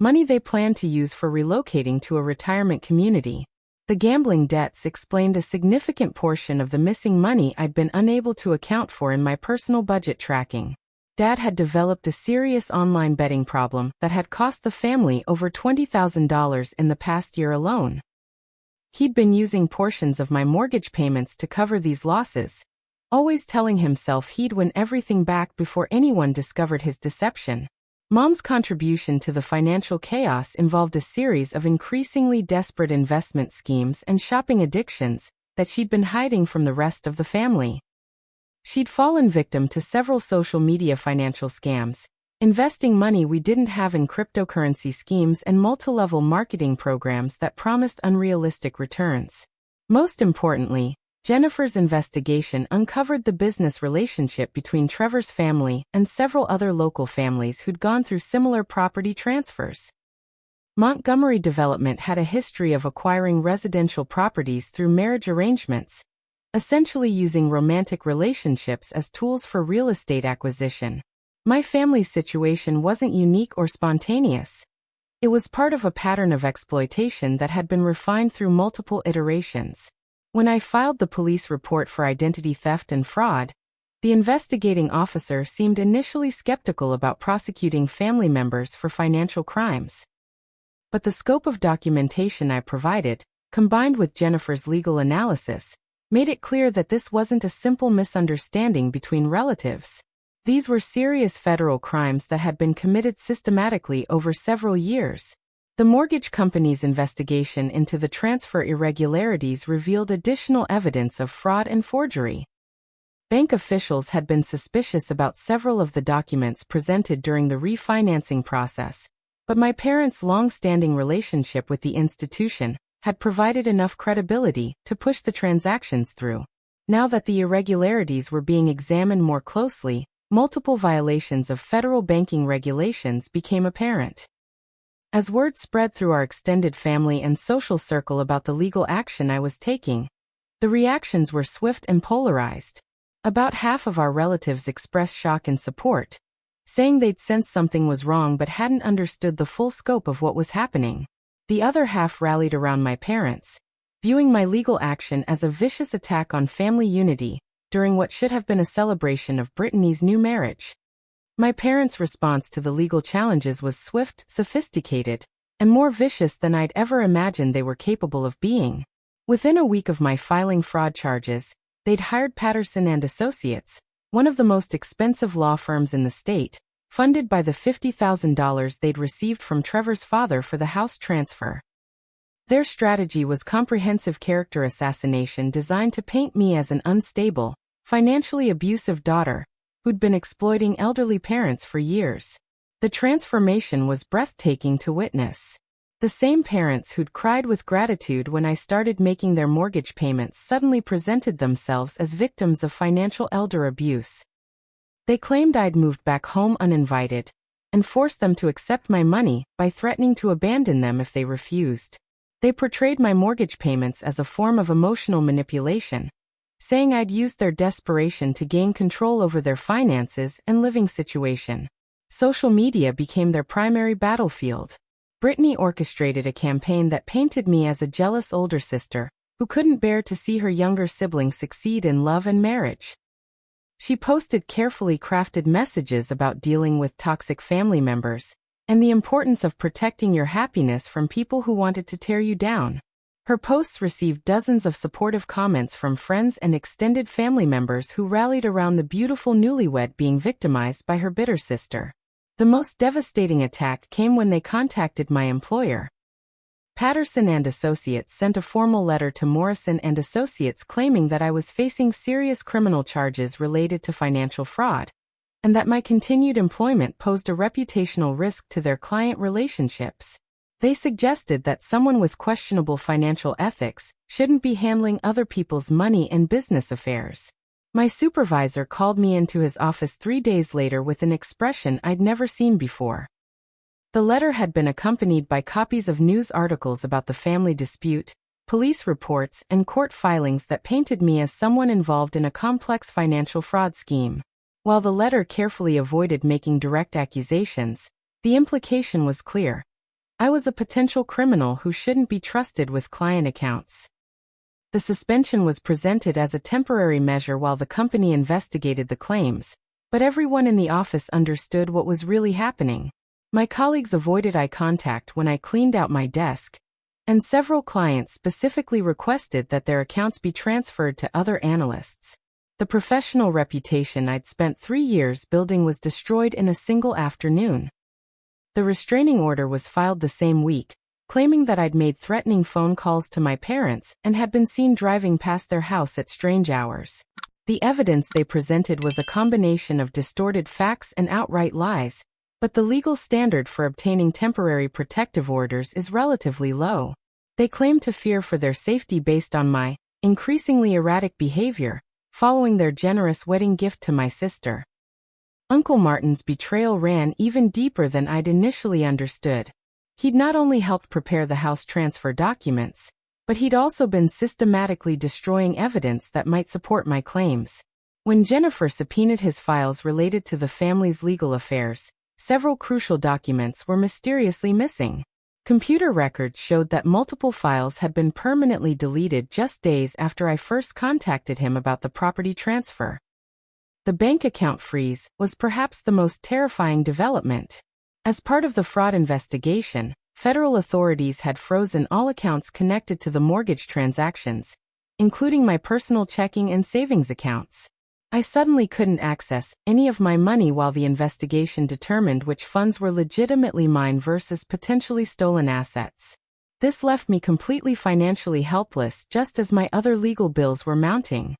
Speaker 1: money they planned to use for relocating to a retirement community. The gambling debts explained a significant portion of the missing money I'd been unable to account for in my personal budget tracking. Dad had developed a serious online betting problem that had cost the family over $20,000 in the past year alone. He'd been using portions of my mortgage payments to cover these losses, always telling himself he'd win everything back before anyone discovered his deception. Mom's contribution to the financial chaos involved a series of increasingly desperate investment schemes and shopping addictions that she'd been hiding from the rest of the family. She'd fallen victim to several social media financial scams, investing money we didn't have in cryptocurrency schemes and multi-level marketing programs that promised unrealistic returns. Most importantly, Jennifer's investigation uncovered the business relationship between Trevor's family and several other local families who'd gone through similar property transfers. Montgomery Development had a history of acquiring residential properties through marriage arrangements, essentially using romantic relationships as tools for real estate acquisition. My family's situation wasn't unique or spontaneous. It was part of a pattern of exploitation that had been refined through multiple iterations. When I filed the police report for identity theft and fraud, the investigating officer seemed initially skeptical about prosecuting family members for financial crimes. But the scope of documentation I provided, combined with Jennifer's legal analysis, made it clear that this wasn't a simple misunderstanding between relatives. These were serious federal crimes that had been committed systematically over several years. The mortgage company's investigation into the transfer irregularities revealed additional evidence of fraud and forgery. Bank officials had been suspicious about several of the documents presented during the refinancing process, but my parents' long-standing relationship with the institution had provided enough credibility to push the transactions through. Now that the irregularities were being examined more closely, multiple violations of federal banking regulations became apparent. As word spread through our extended family and social circle about the legal action I was taking, the reactions were swift and polarized. About half of our relatives expressed shock and support, saying they'd sensed something was wrong but hadn't understood the full scope of what was happening. The other half rallied around my parents, viewing my legal action as a vicious attack on family unity during what should have been a celebration of Brittany's new marriage. My parents' response to the legal challenges was swift, sophisticated, and more vicious than I'd ever imagined they were capable of being. Within a week of my filing fraud charges, they'd hired Patterson and Associates, one of the most expensive law firms in the state, funded by the $50,000 they'd received from Trevor's father for the house transfer. Their strategy was comprehensive character assassination designed to paint me as an unstable, financially abusive daughter who'd been exploiting elderly parents for years. The transformation was breathtaking to witness. The same parents who'd cried with gratitude when I started making their mortgage payments suddenly presented themselves as victims of financial elder abuse. They claimed I'd moved back home uninvited and forced them to accept my money by threatening to abandon them if they refused. They portrayed my mortgage payments as a form of emotional manipulation, saying I'd used their desperation to gain control over their finances and living situation. Social media became their primary battlefield. Brittany orchestrated a campaign that painted me as a jealous older sister who couldn't bear to see her younger sibling succeed in love and marriage. She posted carefully crafted messages about dealing with toxic family members and the importance of protecting your happiness from people who wanted to tear you down. Her posts received dozens of supportive comments from friends and extended family members who rallied around the beautiful newlywed being victimized by her bitter sister. The most devastating attack came when they contacted my employer. Patterson and Associates sent a formal letter to Morrison and Associates claiming that I was facing serious criminal charges related to financial fraud, and that my continued employment posed a reputational risk to their client relationships. They suggested that someone with questionable financial ethics shouldn't be handling other people's money and business affairs. My supervisor called me into his office 3 days later with an expression I'd never seen before. The letter had been accompanied by copies of news articles about the family dispute, police reports, and court filings that painted me as someone involved in a complex financial fraud scheme. While the letter carefully avoided making direct accusations, the implication was clear. I was a potential criminal who shouldn't be trusted with client accounts. The suspension was presented as a temporary measure while the company investigated the claims, but everyone in the office understood what was really happening. My colleagues avoided eye contact when I cleaned out my desk, and several clients specifically requested that their accounts be transferred to other analysts. The professional reputation I'd spent 3 years building was destroyed in a single afternoon. The restraining order was filed the same week, claiming that I'd made threatening phone calls to my parents and had been seen driving past their house at strange hours. The evidence they presented was a combination of distorted facts and outright lies, but the legal standard for obtaining temporary protective orders is relatively low. They claimed to fear for their safety based on my increasingly erratic behavior following their generous wedding gift to my sister. Uncle Martin's betrayal ran even deeper than I'd initially understood. He'd not only helped prepare the house transfer documents, but he'd also been systematically destroying evidence that might support my claims. When Jennifer subpoenaed his files related to the family's legal affairs, several crucial documents were mysteriously missing. Computer records showed that multiple files had been permanently deleted just days after I first contacted him about the property transfer. The bank account freeze was perhaps the most terrifying development. As part of the fraud investigation, federal authorities had frozen all accounts connected to the mortgage transactions, including my personal checking and savings accounts. I suddenly couldn't access any of my money while the investigation determined which funds were legitimately mine versus potentially stolen assets. This left me completely financially helpless just as my other legal bills were mounting.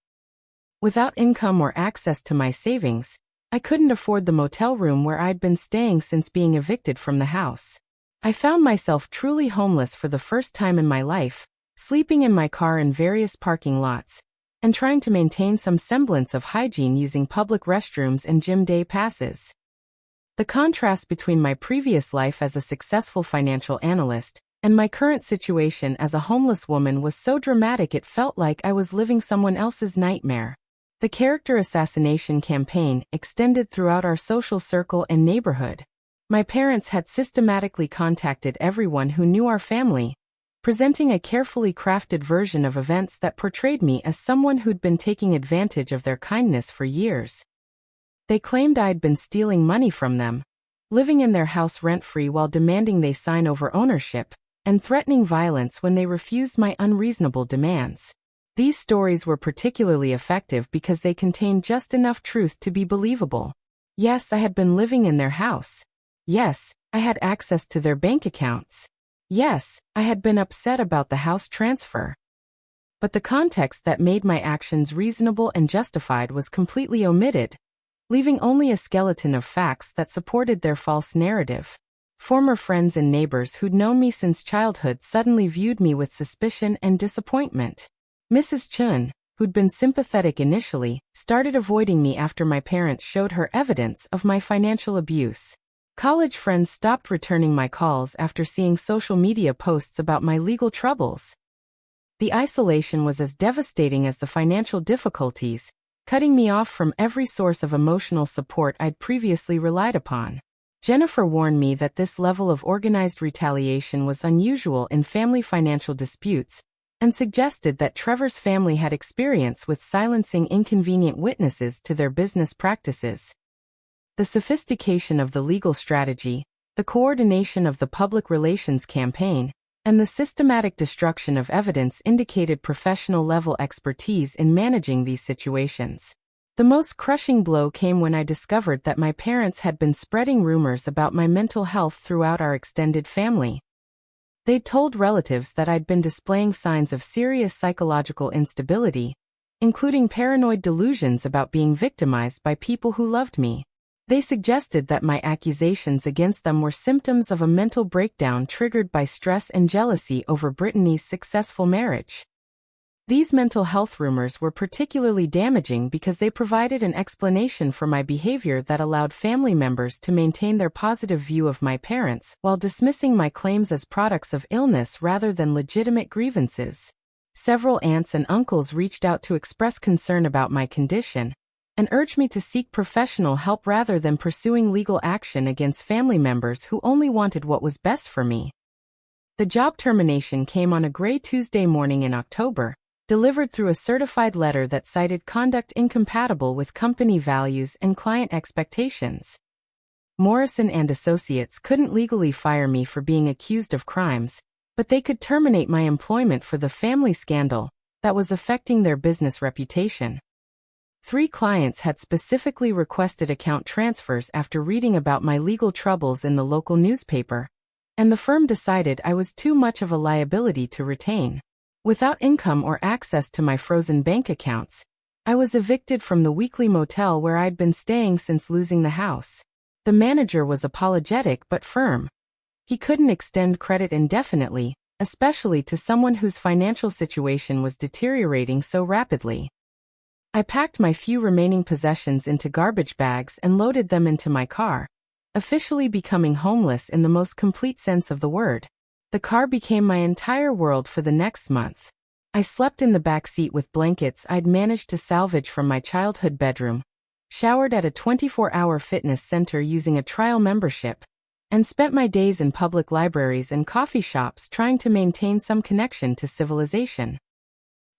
Speaker 1: Without income or access to my savings, I couldn't afford the motel room where I'd been staying since being evicted from the house. I found myself truly homeless for the first time in my life, sleeping in my car in various parking lots, and trying to maintain some semblance of hygiene using public restrooms and gym day passes. The contrast between my previous life as a successful financial analyst and my current situation as a homeless woman was so dramatic it felt like I was living someone else's nightmare. The character assassination campaign extended throughout our social circle and neighborhood. My parents had systematically contacted everyone who knew our family, presenting a carefully crafted version of events that portrayed me as someone who'd been taking advantage of their kindness for years. They claimed I'd been stealing money from them, living in their house rent-free while demanding they sign over ownership, and threatening violence when they refused my unreasonable demands. These stories were particularly effective because they contained just enough truth to be believable. Yes, I had been living in their house. Yes, I had access to their bank accounts. Yes, I had been upset about the house transfer. But the context that made my actions reasonable and justified was completely omitted, leaving only a skeleton of facts that supported their false narrative. Former friends and neighbors who'd known me since childhood suddenly viewed me with suspicion and disappointment. Mrs. Chun, who'd been sympathetic initially, started avoiding me after my parents showed her evidence of my financial abuse. College friends stopped returning my calls after seeing social media posts about my legal troubles. The isolation was as devastating as the financial difficulties, cutting me off from every source of emotional support I'd previously relied upon. Jennifer warned me that this level of organized retaliation was unusual in family financial disputes, and suggested that Trevor's family had experience with silencing inconvenient witnesses to their business practices. The sophistication of the legal strategy, the coordination of the public relations campaign, and the systematic destruction of evidence indicated professional-level expertise in managing these situations. The most crushing blow came when I discovered that my parents had been spreading rumors about my mental health throughout our extended family. They'd told relatives that I'd been displaying signs of serious psychological instability, including paranoid delusions about being victimized by people who loved me. They suggested that my accusations against them were symptoms of a mental breakdown triggered by stress and jealousy over Brittany's successful marriage. These mental health rumors were particularly damaging because they provided an explanation for my behavior that allowed family members to maintain their positive view of my parents while dismissing my claims as products of illness rather than legitimate grievances. Several aunts and uncles reached out to express concern about my condition and urged me to seek professional help rather than pursuing legal action against family members who only wanted what was best for me. The job termination came on a gray Tuesday morning in October, delivered through a certified letter that cited conduct incompatible with company values and client expectations. Morrison and Associates couldn't legally fire me for being accused of crimes, but they could terminate my employment for the family scandal that was affecting their business reputation. 3 clients had specifically requested account transfers after reading about my legal troubles in the local newspaper, and the firm decided I was too much of a liability to retain. Without income or access to my frozen bank accounts, I was evicted from the weekly motel where I'd been staying since losing the house. The manager was apologetic but firm. He couldn't extend credit indefinitely, especially to someone whose financial situation was deteriorating so rapidly. I packed my few remaining possessions into garbage bags and loaded them into my car, officially becoming homeless in the most complete sense of the word. The car became my entire world for the next month. I slept in the back seat with blankets I'd managed to salvage from my childhood bedroom, showered at a 24-hour fitness center using a trial membership, and spent my days in public libraries and coffee shops trying to maintain some connection to civilization.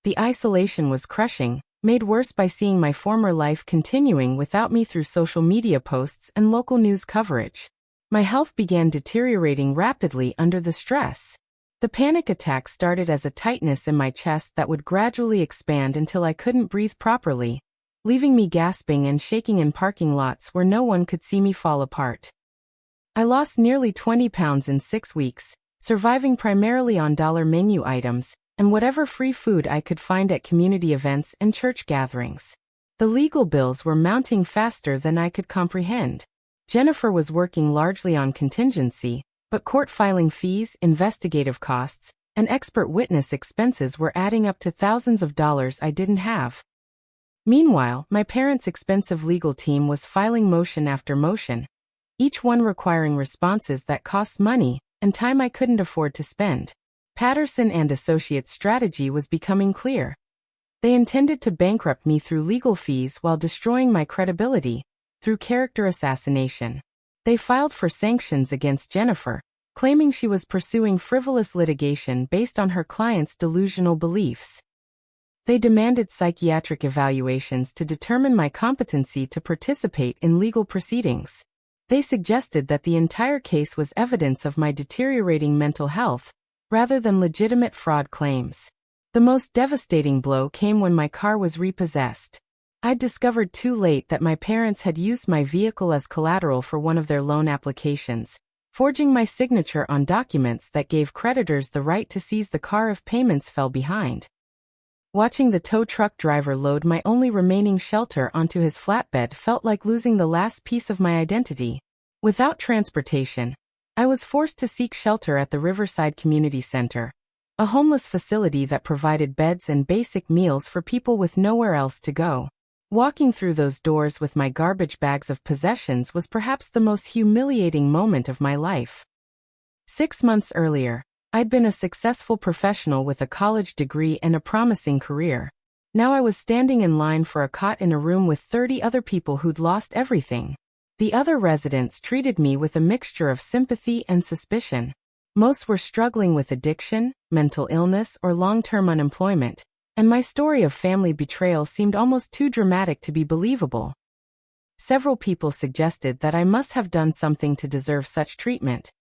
Speaker 1: The isolation was crushing, made worse by seeing my former life continuing without me through social media posts and local news coverage. My health began deteriorating rapidly under the stress. The panic attack started as a tightness in my chest that would gradually expand until I couldn't breathe properly, leaving me gasping and shaking in parking lots where no one could see me fall apart. I lost nearly 20 pounds in 6 weeks, surviving primarily on dollar menu items and whatever free food I could find at community events and church gatherings. The legal bills were mounting faster than I could comprehend. Jennifer was working largely on contingency, but court filing fees, investigative costs, and expert witness expenses were adding up to thousands of dollars I didn't have. Meanwhile, my parents' expensive legal team was filing motion after motion, each one requiring responses that cost money and time I couldn't afford to spend. Patterson and Associates' strategy was becoming clear. They intended to bankrupt me through legal fees while destroying my credibility through character assassination. They filed for sanctions against Jennifer, claiming she was pursuing frivolous litigation based on her client's delusional beliefs. They demanded psychiatric evaluations to determine my competency to participate in legal proceedings. They suggested that the entire case was evidence of my deteriorating mental health, rather than legitimate fraud claims. The most devastating blow came when my car was repossessed. I'd discovered too late that my parents had used my vehicle as collateral for one of their loan applications, forging my signature on documents that gave creditors the right to seize the car if payments fell behind. Watching the tow truck driver load my only remaining shelter onto his flatbed felt like losing the last piece of my identity. Without transportation, I was forced to seek shelter at the Riverside Community Center, a homeless facility that provided beds and basic meals for people with nowhere else to go. Walking through those doors with my garbage bags of possessions was perhaps the most humiliating moment of my life. 6 months earlier, I'd been a successful professional with a college degree and a promising career. Now I was standing in line for a cot in a room with 30 other people who'd lost everything. The other residents treated me with a mixture of sympathy and suspicion. Most were struggling with addiction, mental illness, or long-term unemployment, and my story of family betrayal seemed almost too dramatic to be believable. Several people suggested that I must have done something to deserve such treatment,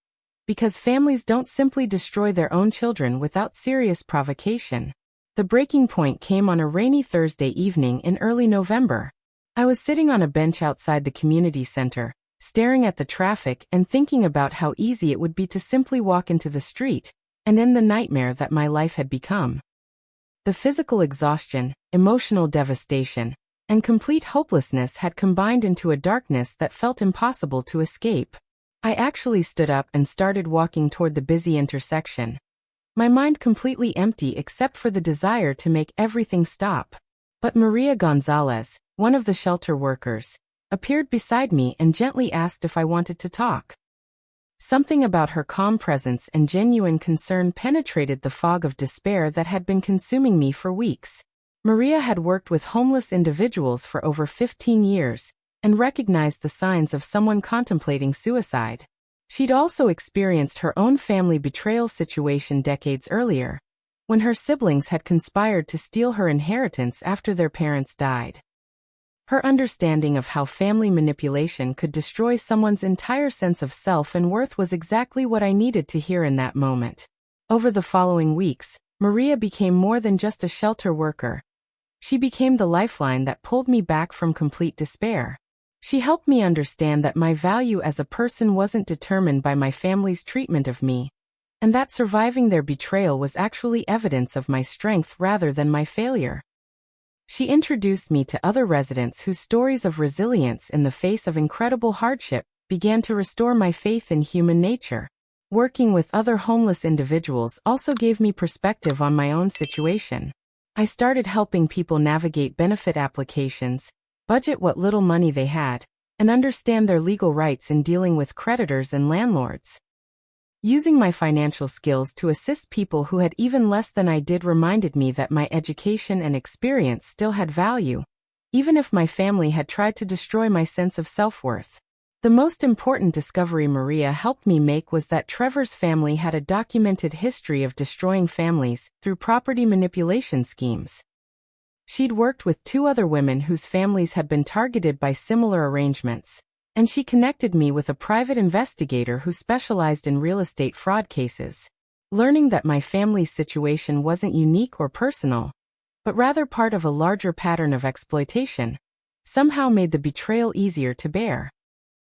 Speaker 1: because families don't simply destroy their own children without serious provocation. The breaking point came on a rainy Thursday evening in early November. I was sitting on a bench outside the community center, staring at the traffic and thinking about how easy it would be to simply walk into the street and end the nightmare that my life had become. The physical exhaustion, emotional devastation, and complete hopelessness had combined into a darkness that felt impossible to escape. I actually stood up and started walking toward the busy intersection, my mind completely empty except for the desire to make everything stop. But Maria Gonzalez, one of the shelter workers, appeared beside me and gently asked if I wanted to talk. Something about her calm presence and genuine concern penetrated the fog of despair that had been consuming me for weeks. Maria had worked with homeless individuals for over 15 years and recognized the signs of someone contemplating suicide. She'd also experienced her own family betrayal situation decades earlier, when her siblings had conspired to steal her inheritance after their parents died. Her understanding of how family manipulation could destroy someone's entire sense of self and worth was exactly what I needed to hear in that moment. Over the following weeks, Maria became more than just a shelter worker. She became the lifeline that pulled me back from complete despair. She helped me understand that my value as a person wasn't determined by my family's treatment of me, and that surviving their betrayal was actually evidence of my strength rather than my failure. She introduced me to other residents whose stories of resilience in the face of incredible hardship began to restore my faith in human nature. Working with other homeless individuals also gave me perspective on my own situation. I started helping people navigate benefit applications, budget what little money they had, and understand their legal rights in dealing with creditors and landlords. Using my financial skills to assist people who had even less than I did reminded me that my education and experience still had value, even if my family had tried to destroy my sense of self-worth. The most important discovery Maria helped me make was that Trevor's family had a documented history of destroying families through property manipulation schemes. She'd worked with 2 other women whose families had been targeted by similar arrangements, and she connected me with a private investigator who specialized in real estate fraud cases. Learning that my family's situation wasn't unique or personal, but rather part of a larger pattern of exploitation, somehow made the betrayal easier to bear.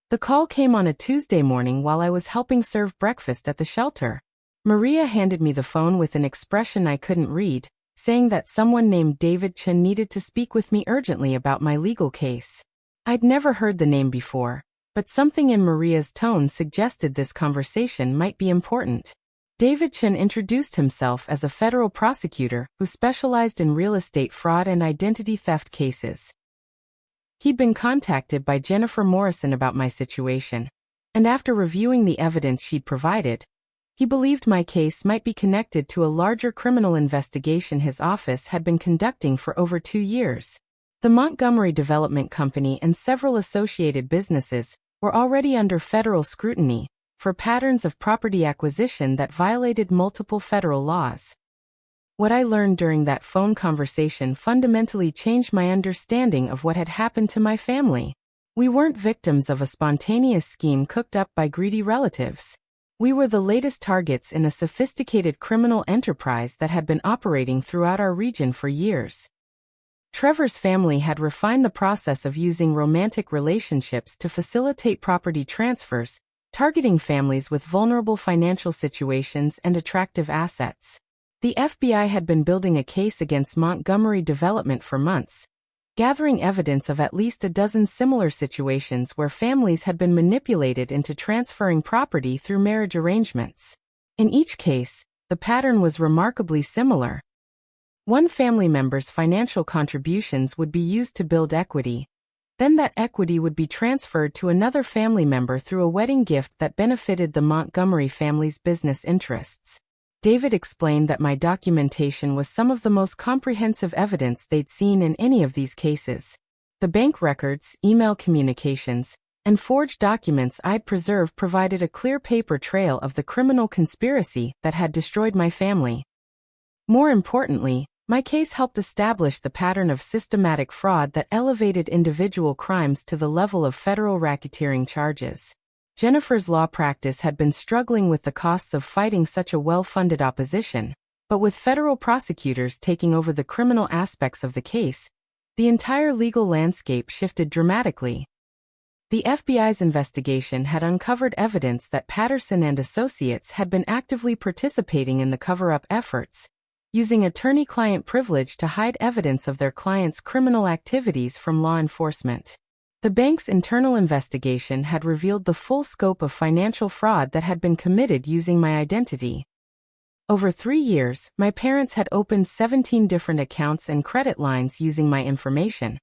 Speaker 1: The call came on a Tuesday morning while I was helping serve breakfast at the shelter. Maria handed me the phone with an expression I couldn't read, saying that someone named David Chen needed to speak with me urgently about my legal case. I'd never heard the name before, but something in Maria's tone suggested this conversation might be important. David Chen introduced himself as a federal prosecutor who specialized in real estate fraud and identity theft cases. He'd been contacted by Jennifer Morrison about my situation, and after reviewing the evidence she'd provided, he believed my case might be connected to a larger criminal investigation his office had been conducting for over 2 years. The Montgomery Development Company and several associated businesses were already under federal scrutiny for patterns of property acquisition that violated multiple federal laws. What I learned during that phone conversation fundamentally changed my understanding of what had happened to my family. We weren't victims of a spontaneous scheme cooked up by greedy relatives. We were the latest targets in a sophisticated criminal enterprise that had been operating throughout our region for years. Trevor's family had refined the process of using romantic relationships to facilitate property transfers, targeting families with vulnerable financial situations and attractive assets. The FBI had been building a case against Montgomery Development for months, gathering evidence of at least a dozen similar situations where families had been manipulated into transferring property through marriage arrangements. In each case, the pattern was remarkably similar. One family member's financial contributions would be used to build equity. Then that equity would be transferred to another family member through a wedding gift that benefited the Montgomery family's business interests. David explained that my documentation was some of the most comprehensive evidence they'd seen in any of these cases. The bank records, email communications, and forged documents I'd preserved provided a clear paper trail of the criminal conspiracy that had destroyed my family. More importantly, my case helped establish the pattern of systematic fraud that elevated individual crimes to the level of federal racketeering charges. Jennifer's law practice had been struggling with the costs of fighting such a well-funded opposition, but with federal prosecutors taking over the criminal aspects of the case, the entire legal landscape shifted dramatically. The FBI's investigation had uncovered evidence that Patterson and Associates had been actively participating in the cover-up efforts, using attorney-client privilege to hide evidence of their clients' criminal activities from law enforcement. The bank's internal investigation had revealed the full scope of financial fraud that had been committed using my identity. Over 3 years, my parents had opened 17 different accounts and credit lines using my information,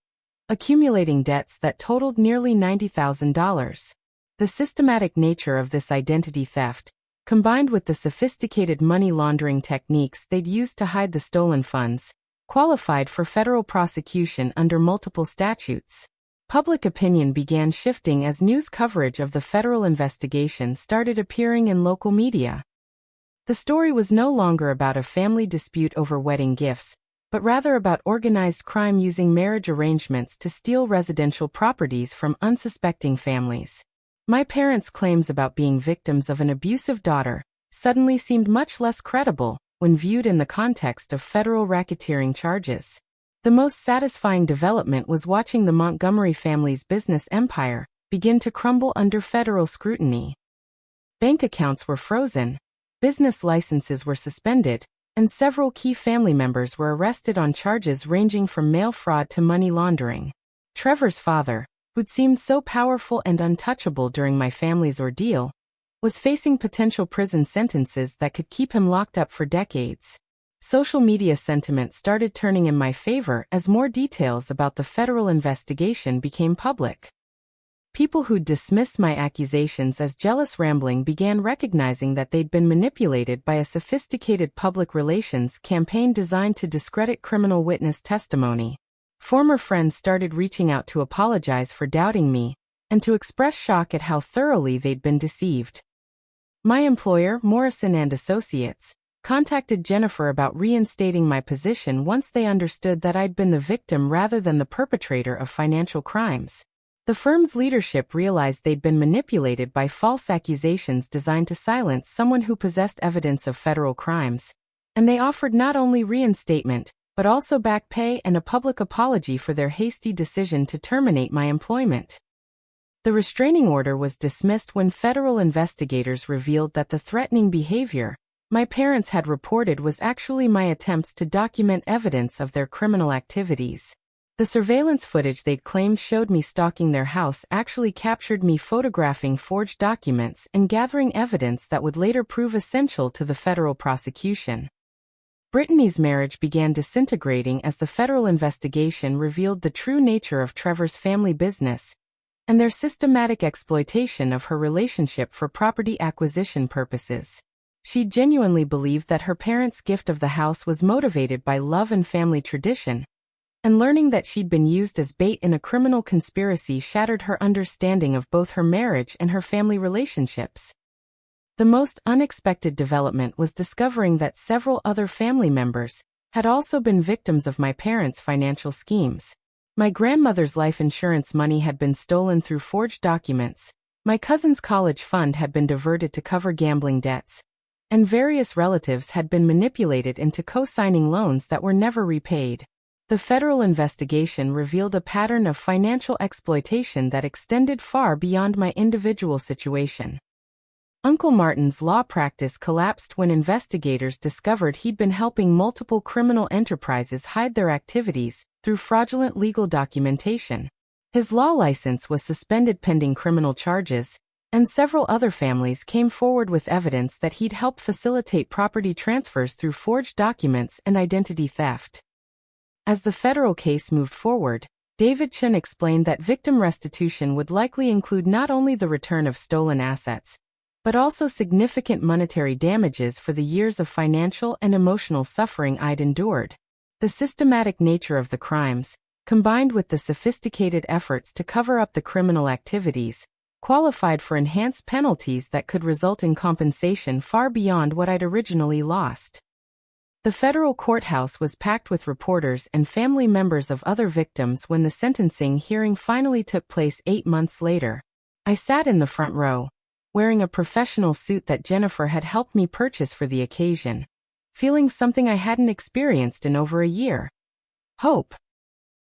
Speaker 1: accumulating debts that totaled nearly $90,000. The systematic nature of this identity theft, combined with the sophisticated money laundering techniques they'd used to hide the stolen funds, qualified for federal prosecution under multiple statutes. Public opinion began shifting as news coverage of the federal investigation started appearing in local media. The story was no longer about a family dispute over wedding gifts, but rather about organized crime using marriage arrangements to steal residential properties from unsuspecting families. My parents' claims about being victims of an abusive daughter suddenly seemed much less credible when viewed in the context of federal racketeering charges. The most satisfying development was watching the Montgomery family's business empire begin to crumble under federal scrutiny. Bank accounts were frozen, business licenses were suspended, and several key family members were arrested on charges ranging from mail fraud to money laundering. Trevor's father, who'd seemed so powerful and untouchable during my family's ordeal, was facing potential prison sentences that could keep him locked up for decades. Social media sentiment started turning in my favor as more details about the federal investigation became public. People who'd dismissed my accusations as jealous rambling began recognizing that they'd been manipulated by a sophisticated public relations campaign designed to discredit criminal witness testimony. Former friends started reaching out to apologize for doubting me and to express shock at how thoroughly they'd been deceived. My employer, Morrison & Associates, contacted Jennifer about reinstating my position once they understood that I'd been the victim rather than the perpetrator of financial crimes. The firm's leadership realized they'd been manipulated by false accusations designed to silence someone who possessed evidence of federal crimes, and they offered not only reinstatement, but also back pay and a public apology for their hasty decision to terminate my employment. The restraining order was dismissed when federal investigators revealed that the threatening behavior my parents had reported was actually my attempts to document evidence of their criminal activities. The surveillance footage they'd claimed showed me stalking their house actually captured me photographing forged documents and gathering evidence that would later prove essential to the federal prosecution. Brittany's marriage began disintegrating as the federal investigation revealed the true nature of Trevor's family business and their systematic exploitation of her relationship for property acquisition purposes. She genuinely believed that her parents' gift of the house was motivated by love and family tradition, and learning that she'd been used as bait in a criminal conspiracy shattered her understanding of both her marriage and her family relationships. The most unexpected development was discovering that several other family members had also been victims of my parents' financial schemes. My grandmother's life insurance money had been stolen through forged documents, my cousin's college fund had been diverted to cover gambling debts, and various relatives had been manipulated into co-signing loans that were never repaid. The federal investigation revealed a pattern of financial exploitation that extended far beyond my individual situation. Uncle Martin's law practice collapsed when investigators discovered he'd been helping multiple criminal enterprises hide their activities through fraudulent legal documentation. His law license was suspended pending criminal charges, and several other families came forward with evidence that he'd helped facilitate property transfers through forged documents and identity theft. As the federal case moved forward, David Chun explained that victim restitution would likely include not only the return of stolen assets, but also significant monetary damages for the years of financial and emotional suffering I'd endured. The systematic nature of the crimes, combined with the sophisticated efforts to cover up the criminal activities, qualified for enhanced penalties that could result in compensation far beyond what I'd originally lost. The federal courthouse was packed with reporters and family members of other victims when the sentencing hearing finally took place 8 months later. I sat in the front row, wearing a professional suit that Jennifer had helped me purchase for the occasion, feeling something I hadn't experienced in over a year: hope.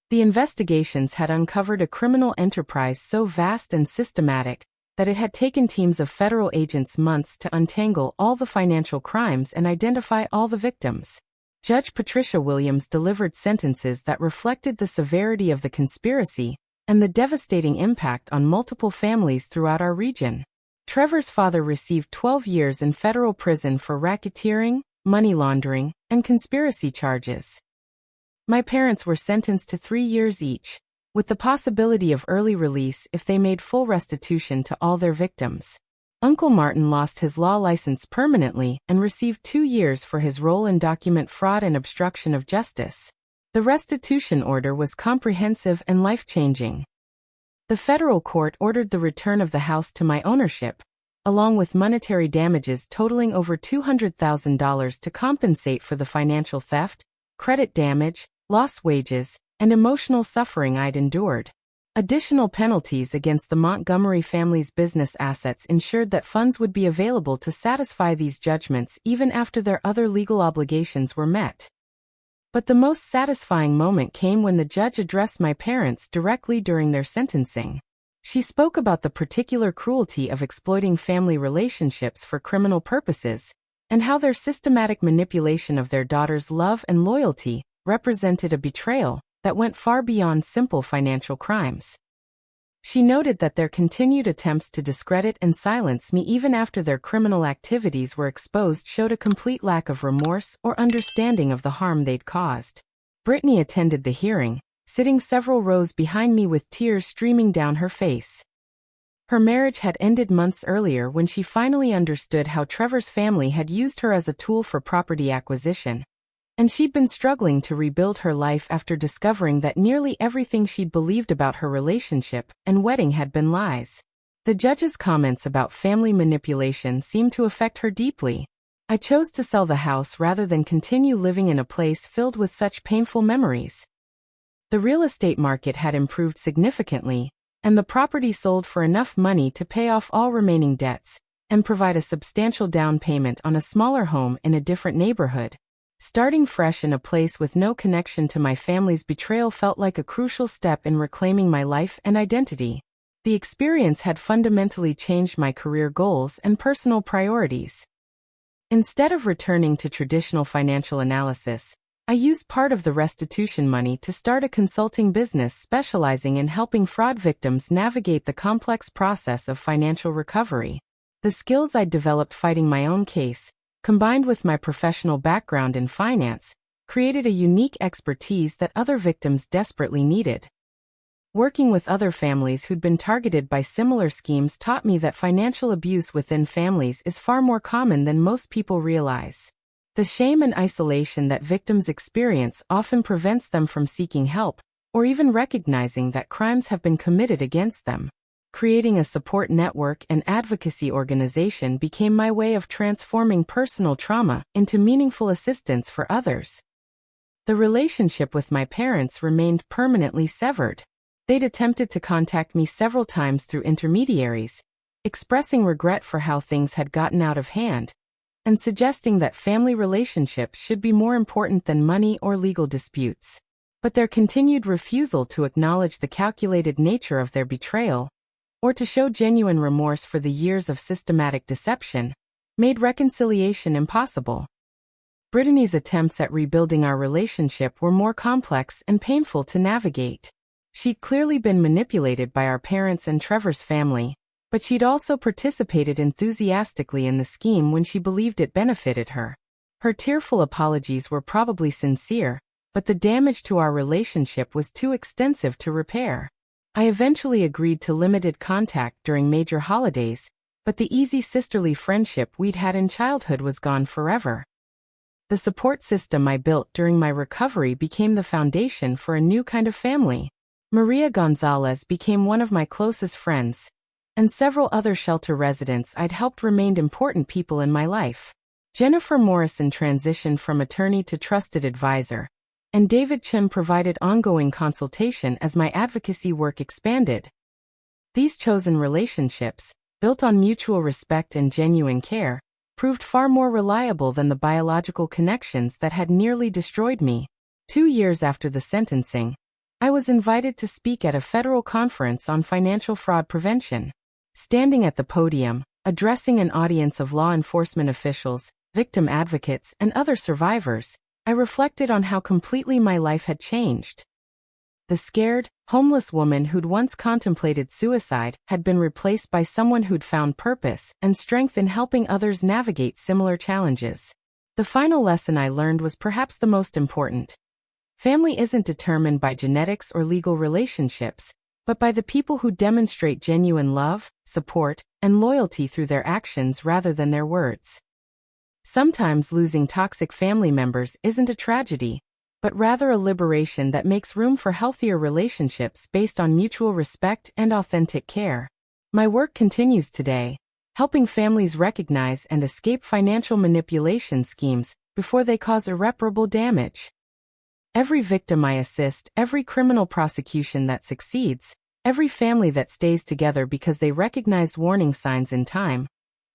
Speaker 1: The investigations had uncovered a criminal enterprise so vast and systematic that it had taken teams of federal agents months to untangle all the financial crimes and identify all the victims. Judge Patricia Williams delivered sentences that reflected the severity of the conspiracy and the devastating impact on multiple families throughout our region. Trevor's father received 12 years in federal prison for racketeering, money laundering, and conspiracy charges. My parents were sentenced to 3 years each, with the possibility of early release if they made full restitution to all their victims. Uncle Martin lost his law license permanently and received 2 years for his role in document fraud and obstruction of justice. The restitution order was comprehensive and life-changing. The federal court ordered the return of the house to my ownership, along with monetary damages totaling over $200,000 to compensate for the financial theft, credit damage, lost wages, and emotional suffering I'd endured. Additional penalties against the Montgomery family's business assets ensured that funds would be available to satisfy these judgments even after their other legal obligations were met. But the most satisfying moment came when the judge addressed my parents directly during their sentencing. She spoke about the particular cruelty of exploiting family relationships for criminal purposes, and how their systematic manipulation of their daughter's love and loyalty represented a betrayal that went far beyond simple financial crimes. She noted that their continued attempts to discredit and silence me even after their criminal activities were exposed showed a complete lack of remorse or understanding of the harm they'd caused. Brittany attended the hearing, sitting several rows behind me with tears streaming down her face. Her marriage had ended months earlier when she finally understood how Trevor's family had used her as a tool for property acquisition, and she'd been struggling to rebuild her life after discovering that nearly everything she'd believed about her relationship and wedding had been lies. The judge's comments about family manipulation seemed to affect her deeply. I chose to sell the house rather than continue living in a place filled with such painful memories. The real estate market had improved significantly, and the property sold for enough money to pay off all remaining debts and provide a substantial down payment on a smaller home in a different neighborhood. Starting fresh in a place with no connection to my family's betrayal felt like a crucial step in reclaiming my life and identity. The experience had fundamentally changed my career goals and personal priorities. Instead of returning to traditional financial analysis, I used part of the restitution money to start a consulting business specializing in helping fraud victims navigate the complex process of financial recovery. The skills I'd developed fighting my own case, combined with my professional background in finance, created a unique expertise that other victims desperately needed. Working with other families who'd been targeted by similar schemes taught me that financial abuse within families is far more common than most people realize. The shame and isolation that victims experience often prevents them from seeking help, or even recognizing that crimes have been committed against them. Creating a support network and advocacy organization became my way of transforming personal trauma into meaningful assistance for others. The relationship with my parents remained permanently severed. They'd attempted to contact me several times through intermediaries, expressing regret for how things had gotten out of hand, and suggesting that family relationships should be more important than money or legal disputes. But their continued refusal to acknowledge the calculated nature of their betrayal, or to show genuine remorse for the years of systematic deception, made reconciliation impossible. Brittany's attempts at rebuilding our relationship were more complex and painful to navigate. She'd clearly been manipulated by our parents and Trevor's family, but she'd also participated enthusiastically in the scheme when she believed it benefited her. Her tearful apologies were probably sincere, but the damage to our relationship was too extensive to repair. I eventually agreed to limited contact during major holidays, but the easy sisterly friendship we'd had in childhood was gone forever. The support system I built during my recovery became the foundation for a new kind of family. Maria Gonzalez became one of my closest friends, and several other shelter residents I'd helped remained important people in my life. Jennifer Morrison transitioned from attorney to trusted advisor, and David Chim provided ongoing consultation as my advocacy work expanded. These chosen relationships, built on mutual respect and genuine care, proved far more reliable than the biological connections that had nearly destroyed me. 2 years after the sentencing, I was invited to speak at a federal conference on financial fraud prevention. Standing at the podium, addressing an audience of law enforcement officials, victim advocates, and other survivors, I reflected on how completely my life had changed. The scared, homeless woman who'd once contemplated suicide had been replaced by someone who'd found purpose and strength in helping others navigate similar challenges. The final lesson I learned was perhaps the most important. Family isn't determined by genetics or legal relationships, but by the people who demonstrate genuine love, support, and loyalty through their actions rather than their words. Sometimes losing toxic family members isn't a tragedy, but rather a liberation that makes room for healthier relationships based on mutual respect and authentic care. My work continues today, helping families recognize and escape financial manipulation schemes before they cause irreparable damage. Every victim I assist, every criminal prosecution that succeeds, every family that stays together because they recognized warning signs in time,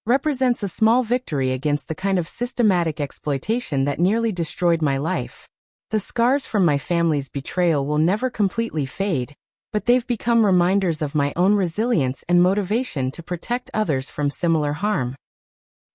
Speaker 1: represents a small victory against the kind of systematic exploitation that nearly destroyed my life. The scars from my family's betrayal will never completely fade, but they've become reminders of my own resilience and motivation to protect others from similar harm.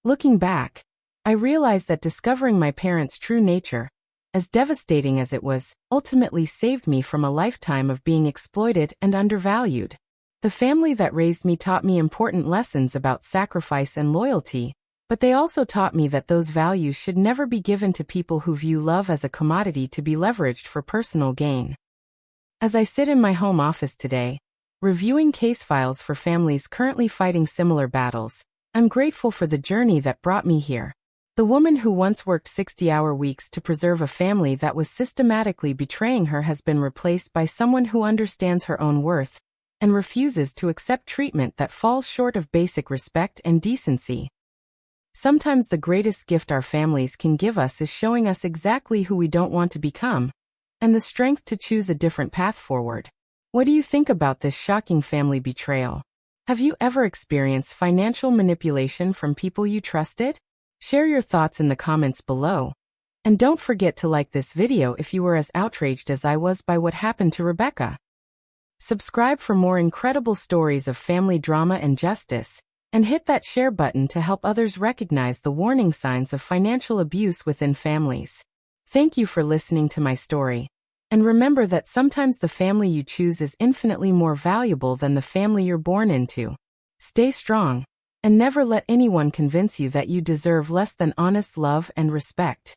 Speaker 1: Looking back, I realized that discovering my parents' true nature, as devastating as it was, ultimately saved me from a lifetime of being exploited and undervalued. The family that raised me taught me important lessons about sacrifice and loyalty, but they also taught me that those values should never be given to people who view love as a commodity to be leveraged for personal gain. As I sit in my home office today, reviewing case files for families currently fighting similar battles, I'm grateful for the journey that brought me here. The woman who once worked 60-hour weeks to preserve a family that was systematically betraying her has been replaced by someone who understands her own worth and refuses to accept treatment that falls short of basic respect and decency. Sometimes the greatest gift our families can give us is showing us exactly who we don't want to become, and the strength to choose a different path forward. What do you think about this shocking family betrayal? Have you ever experienced financial manipulation from people you trusted? Share your thoughts in the comments below. And don't forget to like this video if you were as outraged as I was by what happened to Rebecca. Subscribe for more incredible stories of family drama and justice, and hit that share button to help others recognize the warning signs of financial abuse within families. Thank you for listening to my story. And remember that sometimes the family you choose is infinitely more valuable than the family you're born into. Stay strong, and never let anyone convince you that you deserve less than honest love and respect.